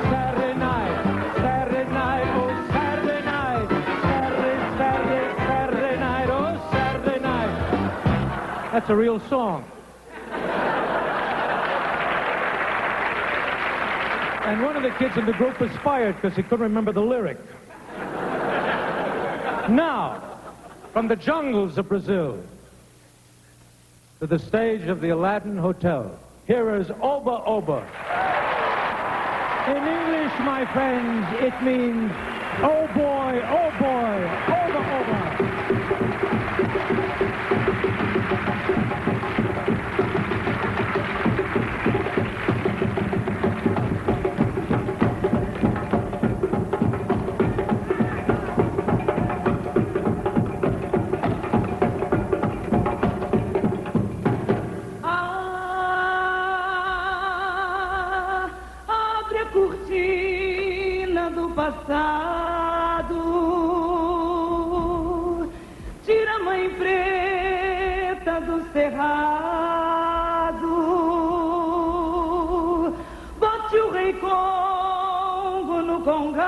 Saturday night, Saturday night, oh, Saturday night, Saturday, Saturday, Saturday night, oh, Saturday night. That's a real song. And one of the kids in the group was fired because he couldn't remember the lyric. Now, from the jungles of Brazil to the stage of the Aladdin Hotel, here is Oba Oba. In English, my friends, it means, oh boy, Oba Oba. Passado, tira a mãe preta do cerrado, bote o rei Congo no congado,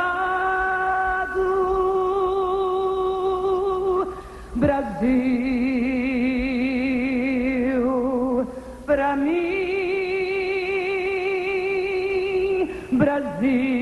Brasil, pra mim, Brasil.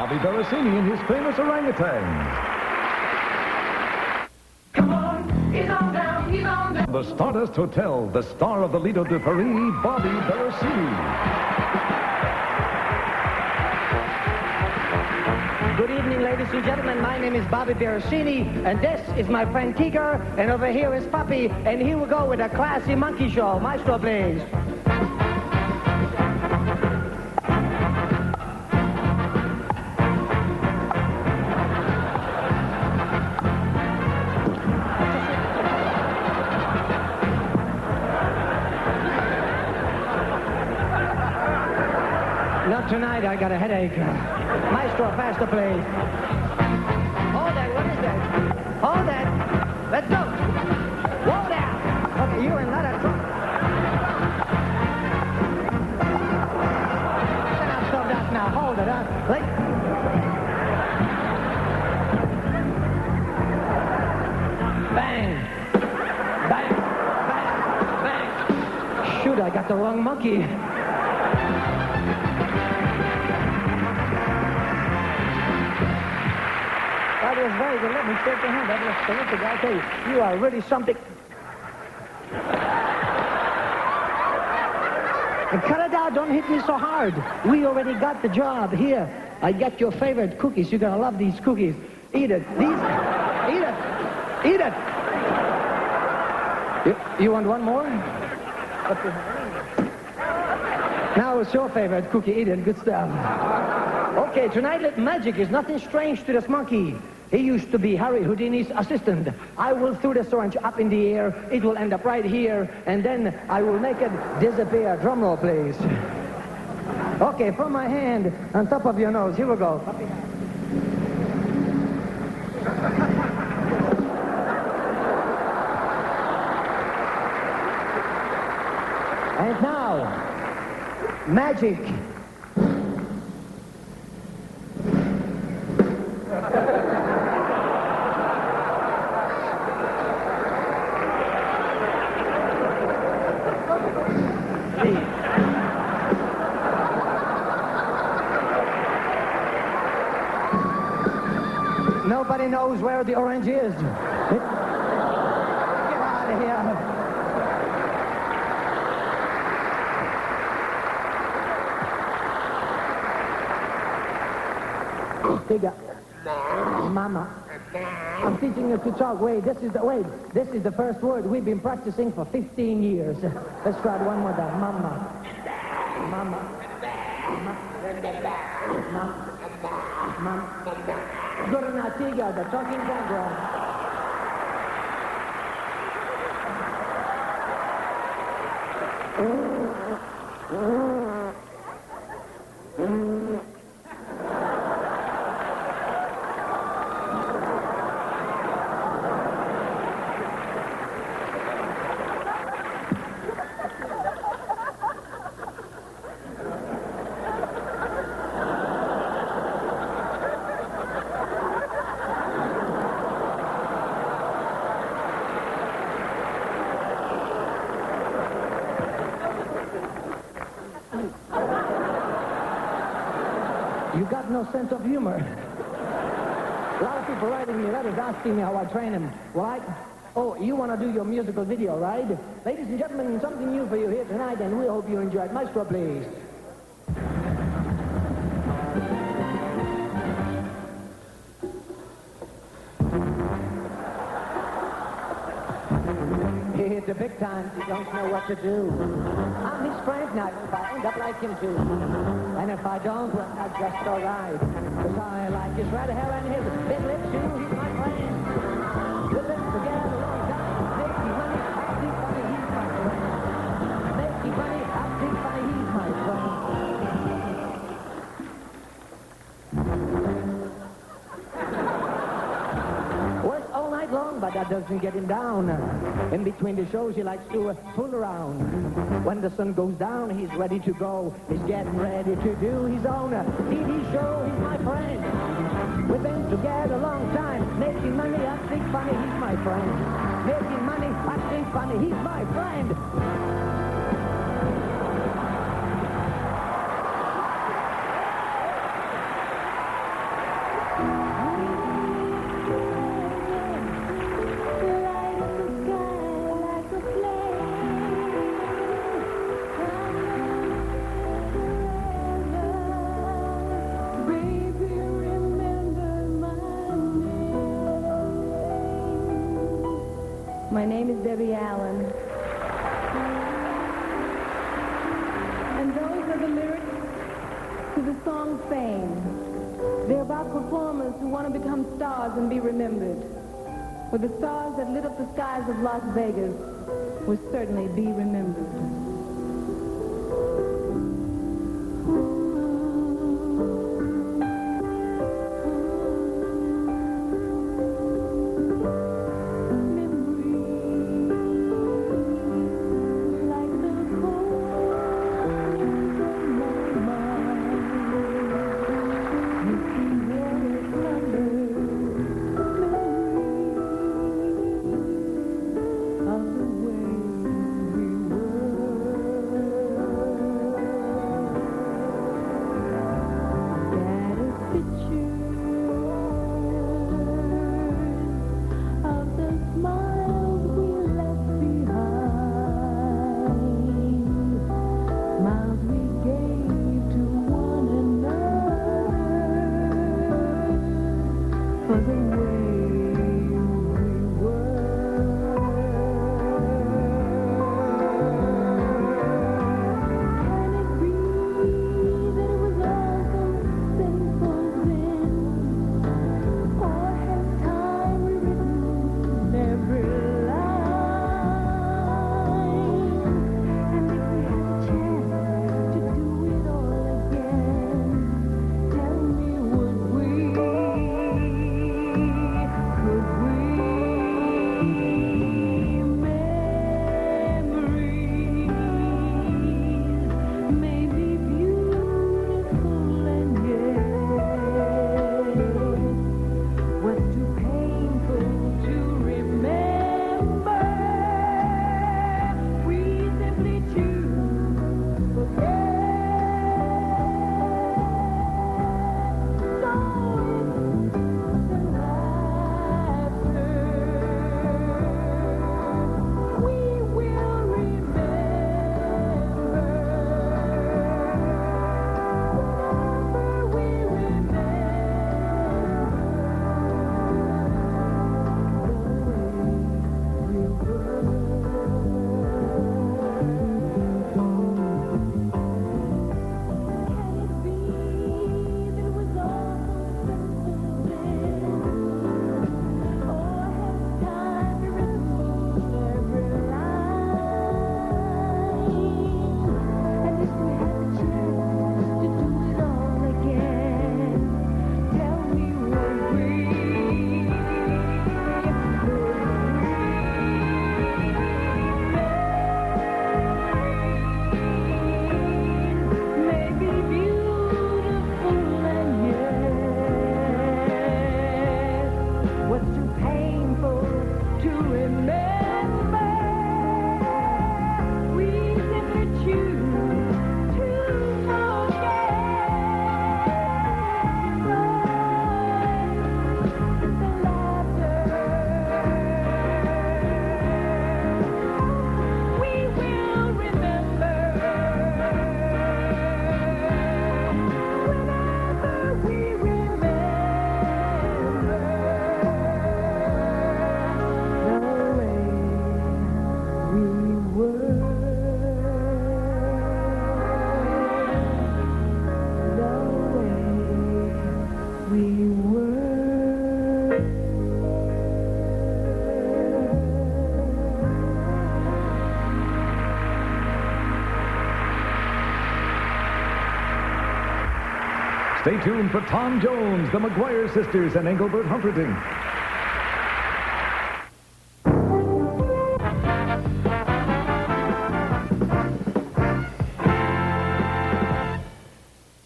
Bobby Berosini and his famous orangutan. He's on down, he's on down. The Stardust Hotel, the star of the Lido de Paris, Bobby Berosini. Good evening, ladies and gentlemen. My name is Bobby Berosini, and this is my friend Tiger, and over here is Puppy, and here we go with a classy monkey show. Maestro, please. Not tonight, I got a headache. Maestro, faster, please. Hold that, what is that? Hold that. Let's go. Whoa down. Okay, you in that trouble. Stop that now. Hold it, huh? Bang. Bang. Bang. Bang. Shoot, I got the wrong monkey. That was very good. Let me shake your hand. That was terrific. I tell you, you are really something. And cut it out. Don't hit me so hard. We already got the job. Here, I got your favorite cookies. You're going to love these cookies. Eat it. These. Eat it. Eat it. You want one more? Now it's your favorite cookie. Eat it. Good stuff. Okay, tonight magic is nothing strange to this monkey. He used to be Harry Houdini's assistant. I will throw this orange up in the air. It will end up right here, and then I will make it disappear. Drum roll, please. Okay, from my hand on top of your nose. Here we go. And now, magic. Nobody knows where the orange is. Get out of here. Tigger. Mama. I'm teaching you to talk. Wait, this is the first word we've been practicing for 15 years. Let's try it one more time. Mama. Mama. Mama. Good enough, Tigger, the talking background. You got no sense of humor. A lot of people writing me letters asking me how I train them. Well, oh, you want to do your musical video, right? Ladies and gentlemen, something new for you here tonight, and we hope you enjoy it. Maestro, please. It's a big time. You don't know what to do. I'm his friend now. If I end up like him too. And if I don't, well, that's just all right. Because I like his red hair and his big lips too. He's my friend. We've been together a long time. Making money, acting funny, he's my friend. Making money, acting funny, he's my friend. Works all night long, but that doesn't get him down. In between the shows, he likes to fool around. When the sun goes down, he's ready to go. He's getting ready to do his own TV show. He's my friend. We've been together a long time. Making money, acting funny, he's my friend. Making money, acting funny, he's my friend. My name is Debbie Allen. And those are the lyrics to the song Fame. They're about performers who want to become stars and be remembered. For the stars that lit up the skies of Las Vegas will certainly be remembered. Stay tuned for Tom Jones, the McGuire Sisters, and Engelbert Humperdinck.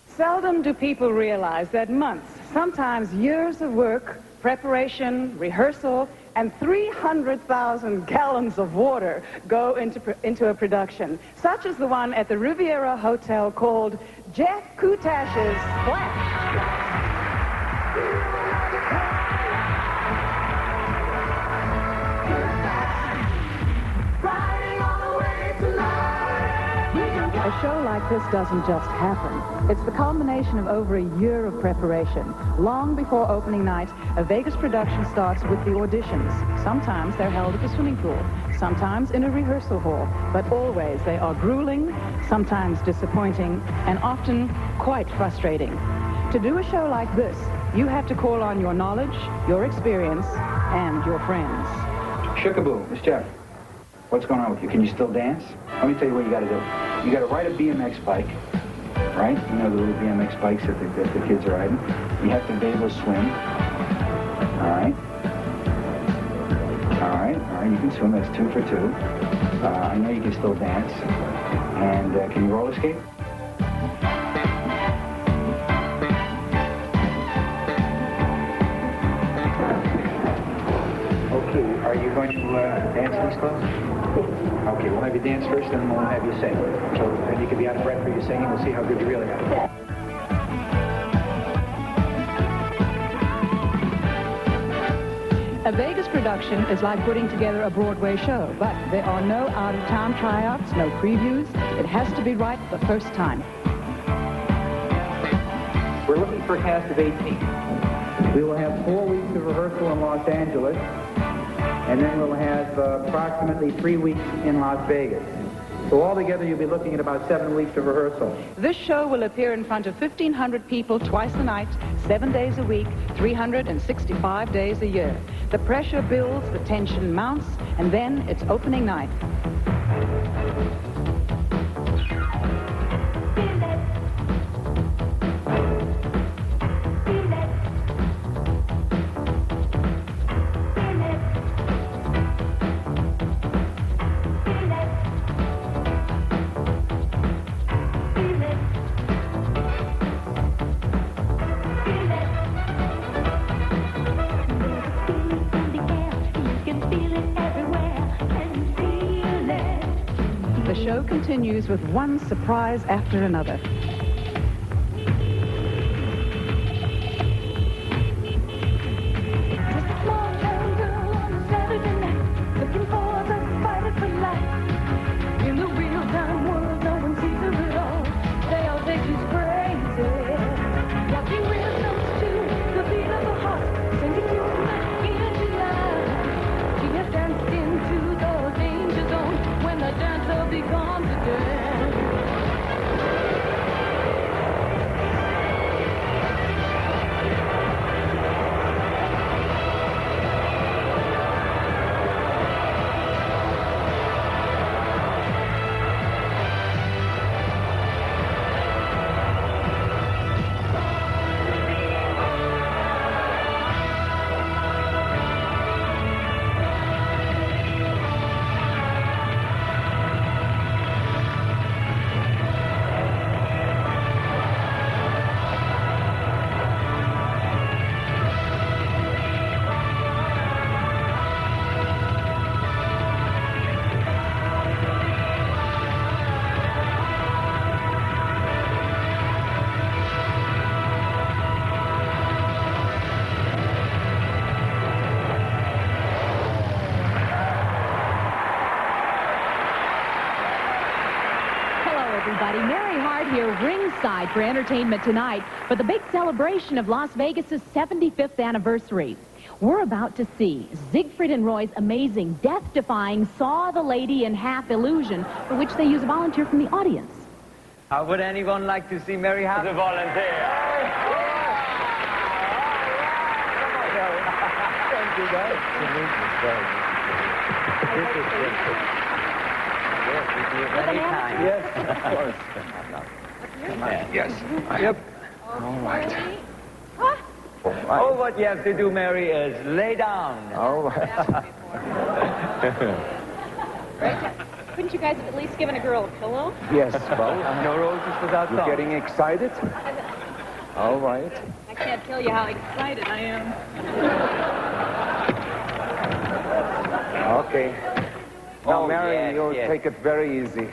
Seldom do people realize that months, sometimes years of work, preparation, rehearsal, and 300,000 gallons of water go into a production, such as the one at the Riviera Hotel called Jeff Kutash's Splash. Riding all the way tonight, we can A show like this doesn't just happen. It's the culmination of over a year of preparation. Long before opening night, a Vegas production starts with the auditions. Sometimes they're held at the swimming pool, sometimes in a rehearsal hall, but always they are grueling, sometimes disappointing, and often quite frustrating. To do a show like this, you have to call on your knowledge, your experience, and your friends. Shookaboo, Miss Jeff, what's going on with you? Can you still dance? Let me tell you what you got to do. You got to ride a BMX bike, right? You know the little BMX bikes that the kids are riding. You have to be able to swim. All right. All right. You can swim. That's 2 for 2. I know you can still dance. And can you roller skate? Okay. Are you going to dance in these clothes? Okay, we'll have you dance first, then we'll have you sing. So then you can be out of breath for your singing. We'll see how good you really are. A Vegas production is like putting together a Broadway show, but there are no out-of-town tryouts, no previews. It has to be right the first time. We're looking for a cast of 18. We will have 4 weeks of rehearsal in Los Angeles, and then we'll have approximately 3 weeks in Las Vegas. So altogether, you'll be looking at about 7 weeks of rehearsal. This show will appear in front of 1,500 people twice a night, 7 days a week, 365 days a year. The pressure builds, the tension mounts, and then it's opening night. The show continues with one surprise after another. Everybody, Mary Hart here ringside for entertainment tonight for the big celebration of Las Vegas's 75th anniversary. We're about to see Siegfried and Roy's amazing, death-defying Saw the Lady in Half illusion, for which they use a volunteer from the audience. Would anyone like to see Mary Hart as a volunteer? Thank you, guys. Anytime. Yes, of course. Come on. Yes. Yep. All right. Oh, what you have to do, Mary, is lay down. All right. Couldn't you guys have at least given a girl a pillow? Yes, well, no roses without you're thorns. getting excited? All right. I can't tell you how excited I am. Okay. Now, Oh, Mary, yes, you'll yes. take it very easy.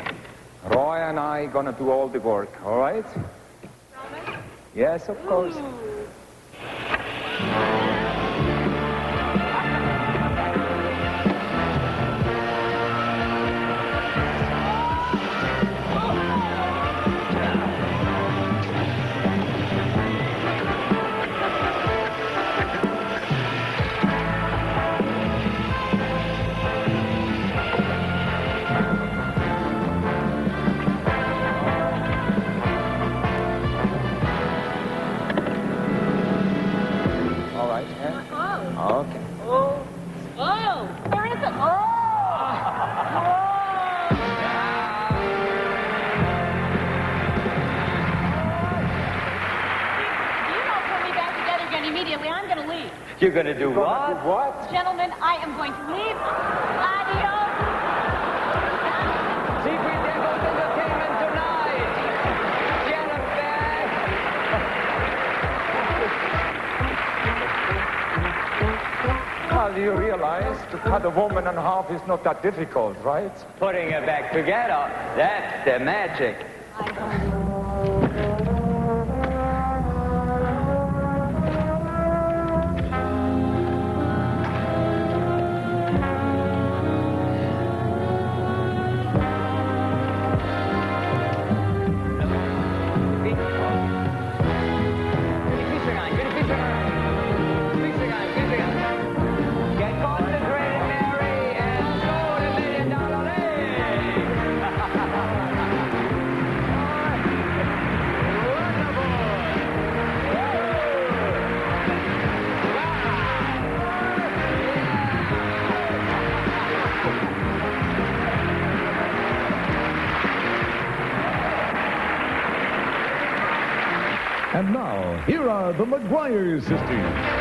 Roy and I gonna do all the work, all right? Yes, of course. You're going to do what? What? Gentlemen, I am going to leave. Adios. Siegfried Devil's Entertainment tonight. Well, you realize to cut a woman in half is not that difficult, right? Putting it back together, that's the magic. And now, here are the McGuire sisters.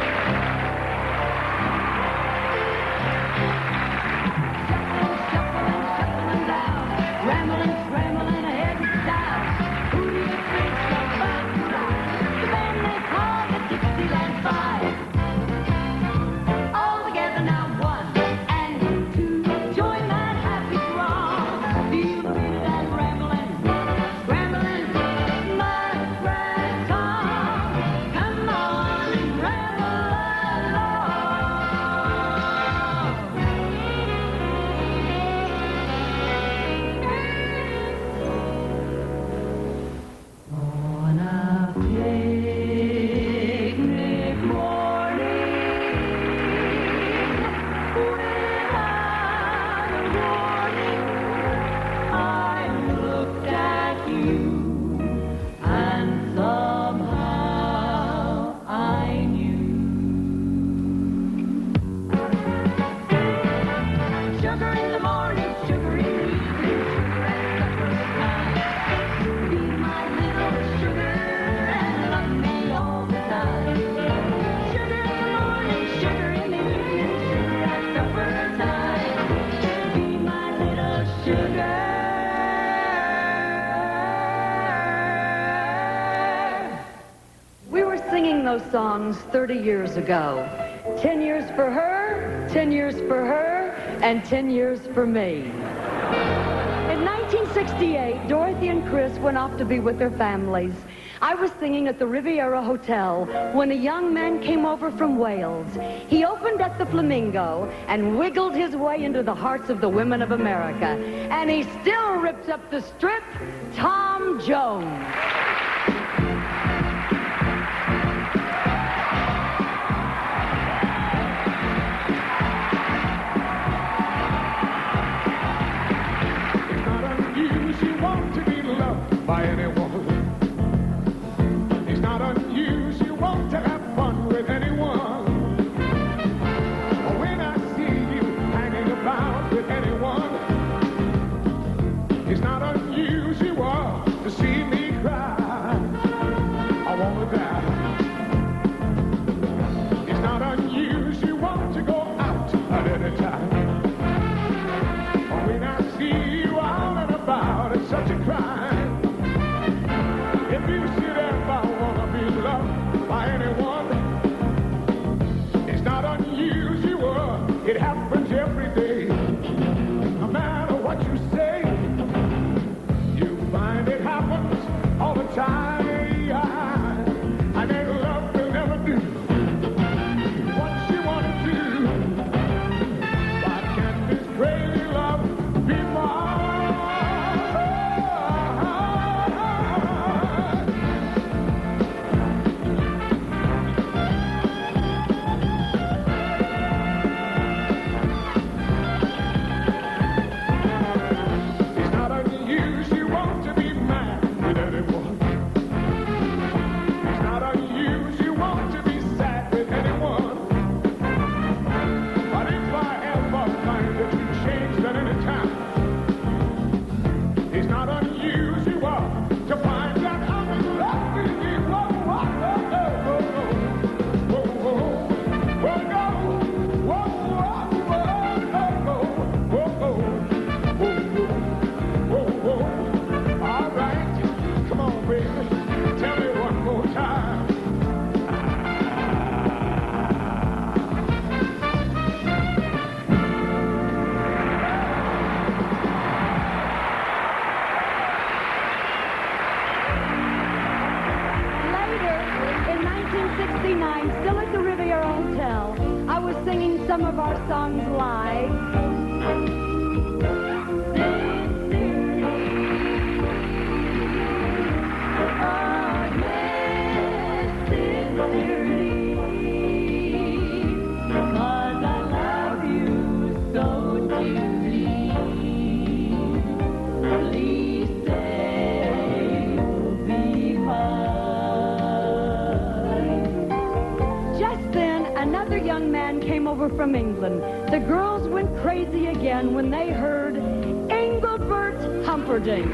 Those songs 30 years ago. 10 years for her, 10 years for her, and 10 years for me. In 1968, Dorothy and Chris went off to be with their families. I was singing at the Riviera Hotel when a young man came over from Wales. He opened at the Flamingo and wiggled his way into the hearts of the women of America. And he still rips up the strip, Tom Jones. By anyone. It's not unusual to have fun with anyone. When I see you hanging about with anyone, it's not unusual to see me cry. I wanna die. It's not unusual to go out at any time. When I see you out and about, it's such a crime. 1969, still at the Riviera Hotel, I was singing some of our songs live. Another young man came over from England. The girls went crazy again when they heard Engelbert Humperdinck.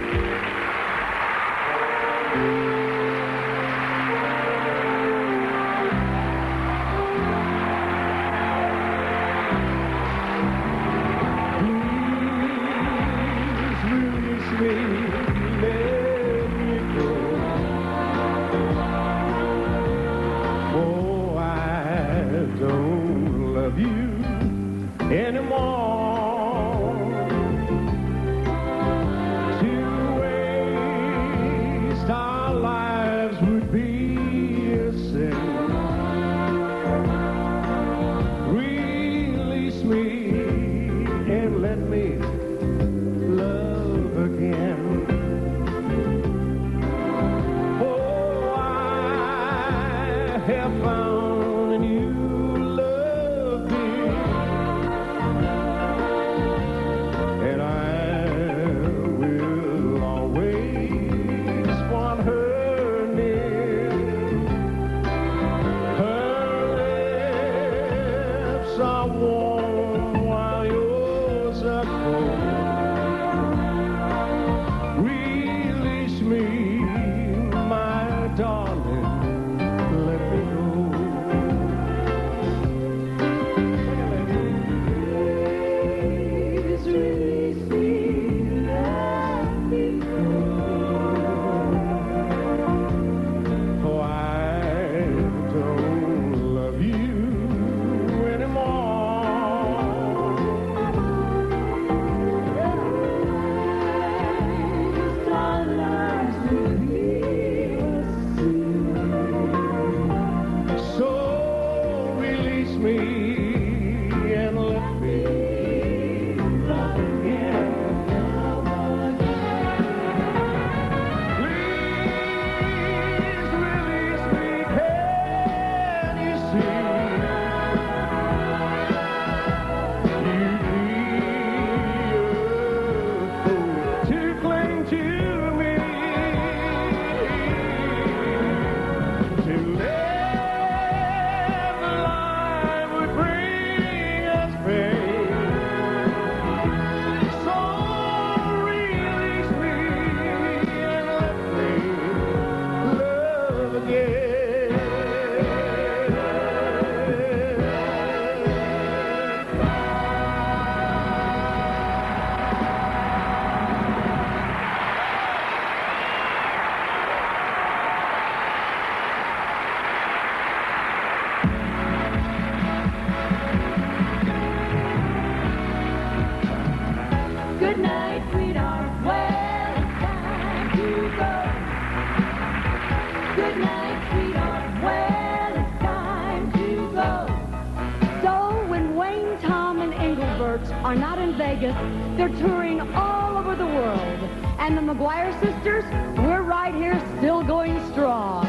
Are not in Vegas. They're touring all over the world. And the McGuire sisters, we're right here still going strong.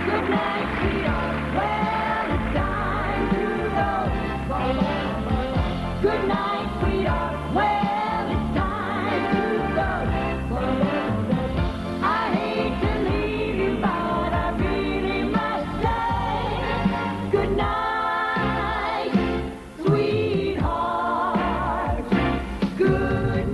Good night, sweetheart. Well, it's time to go. Good night, sweetheart. Well, it's time to go. I hate to leave you, but I really must say good night, sweetheart. Good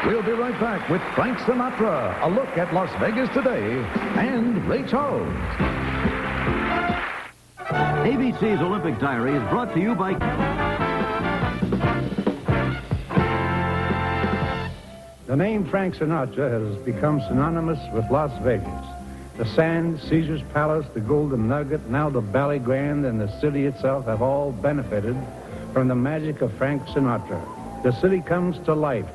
We'll be right back with Frank Sinatra, a look at Las Vegas today, and Ray Charles. ABC's Olympic Diary is brought to you by The name Frank Sinatra has become synonymous with Las Vegas. The Sands, Caesar's Palace, the Golden Nugget, now the Valley Grand, and the city itself have all benefited from the magic of Frank Sinatra. The city comes to life.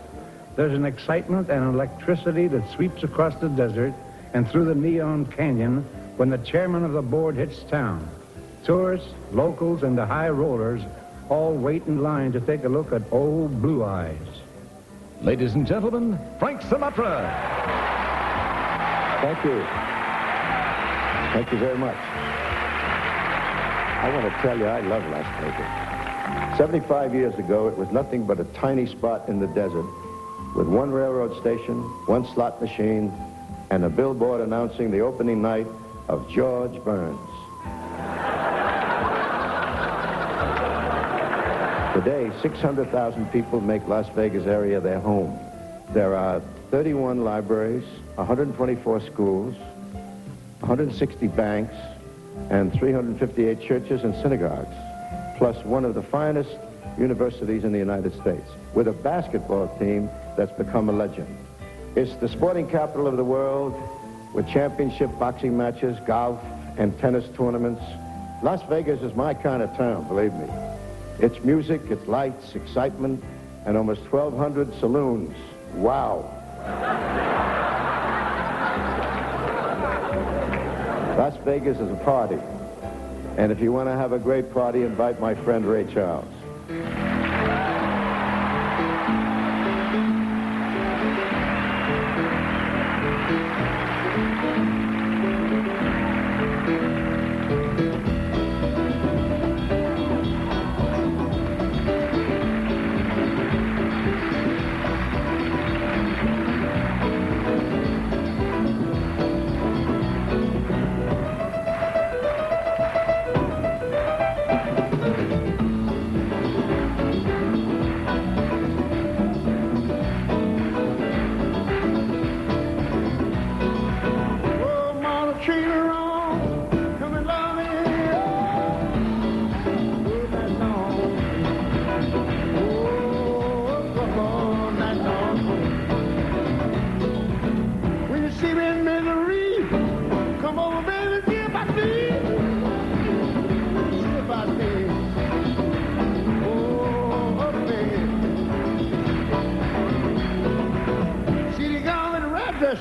There's an excitement and electricity that sweeps across the desert and through the neon canyon when the chairman of the board hits town. Tourists, locals, and the high rollers all wait in line to take a look at old Blue Eyes. Ladies and gentlemen, Frank Sinatra. Thank you. Thank you very much. I want to tell you, I love Las Vegas. 75 years ago, it was nothing but a tiny spot in the desert with one railroad station, one slot machine, and a billboard announcing the opening night of George Burns. Today, 600,000 people make Las Vegas area their home. There are 31 libraries, 124 schools, 160 banks, and 358 churches and synagogues, plus one of the finest universities in the United States, with a basketball team that's become a legend. It's the sporting capital of the world, with championship boxing matches, golf, and tennis tournaments. Las Vegas is my kind of town, believe me. It's music, it's lights, excitement, and almost 1,200 saloons. Wow. Las Vegas is a party. And if you want to have a great party, invite my friend Ray Charles.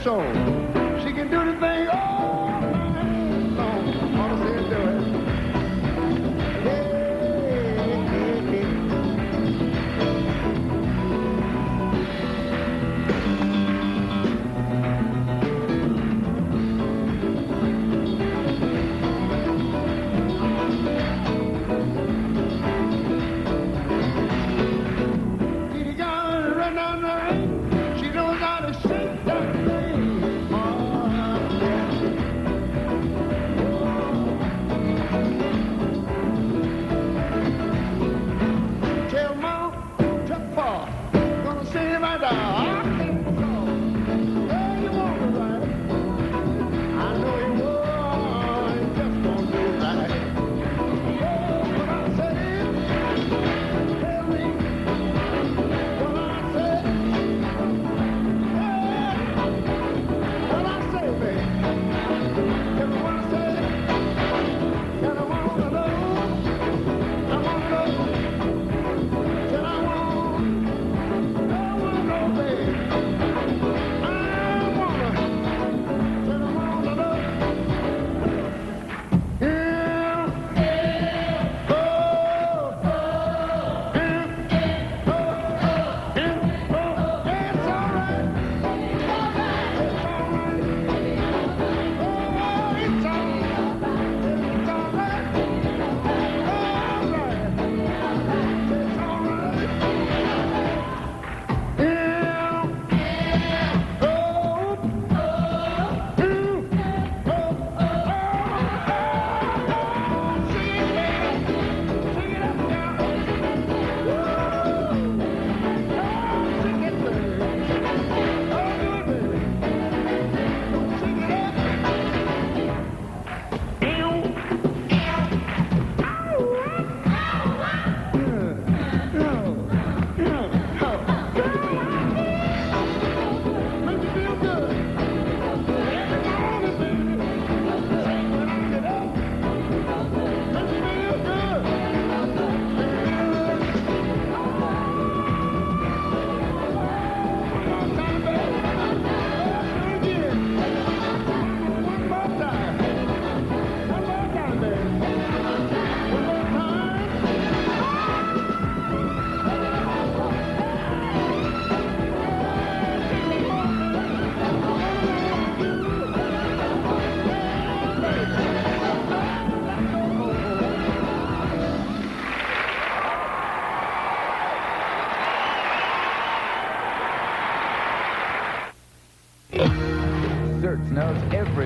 Song. She can do the thing all night long. All I say is do it. See the girl run down the lane. She knows how to shake that thing.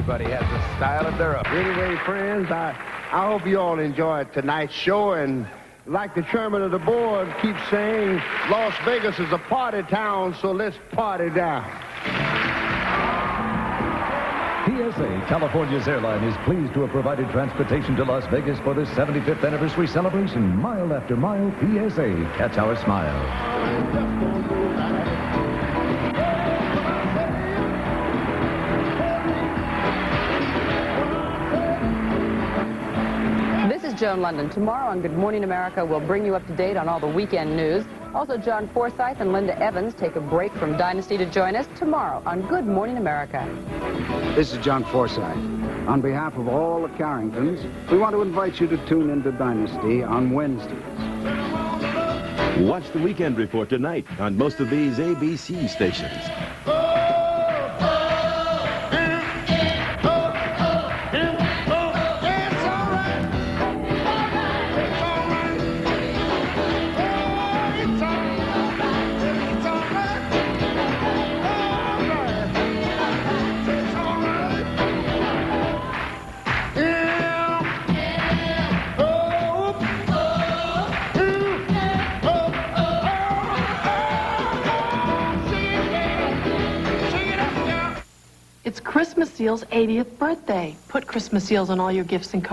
Everybody has a style of their own. Anyway, friends, I hope you all enjoyed tonight's show, and like the chairman of the board keeps saying, Las Vegas is a party town, so let's party down. PSA, California's airline, is pleased to have provided transportation to Las Vegas for this 75th anniversary celebration. Mile after mile, PSA. Catch our smile. This is Joan London. Tomorrow on Good Morning America, we'll bring you up to date on all the weekend news. Also, John Forsythe and Linda Evans take a break from Dynasty to join us tomorrow on Good Morning America. This is John Forsythe. On behalf of all the Carringtons, we want to invite you to tune into Dynasty on Wednesdays. Watch the Weekend Report tonight on most of these ABC stations. It's Christmas Seal's 80th birthday. Put Christmas Seals on all your gifts and cards.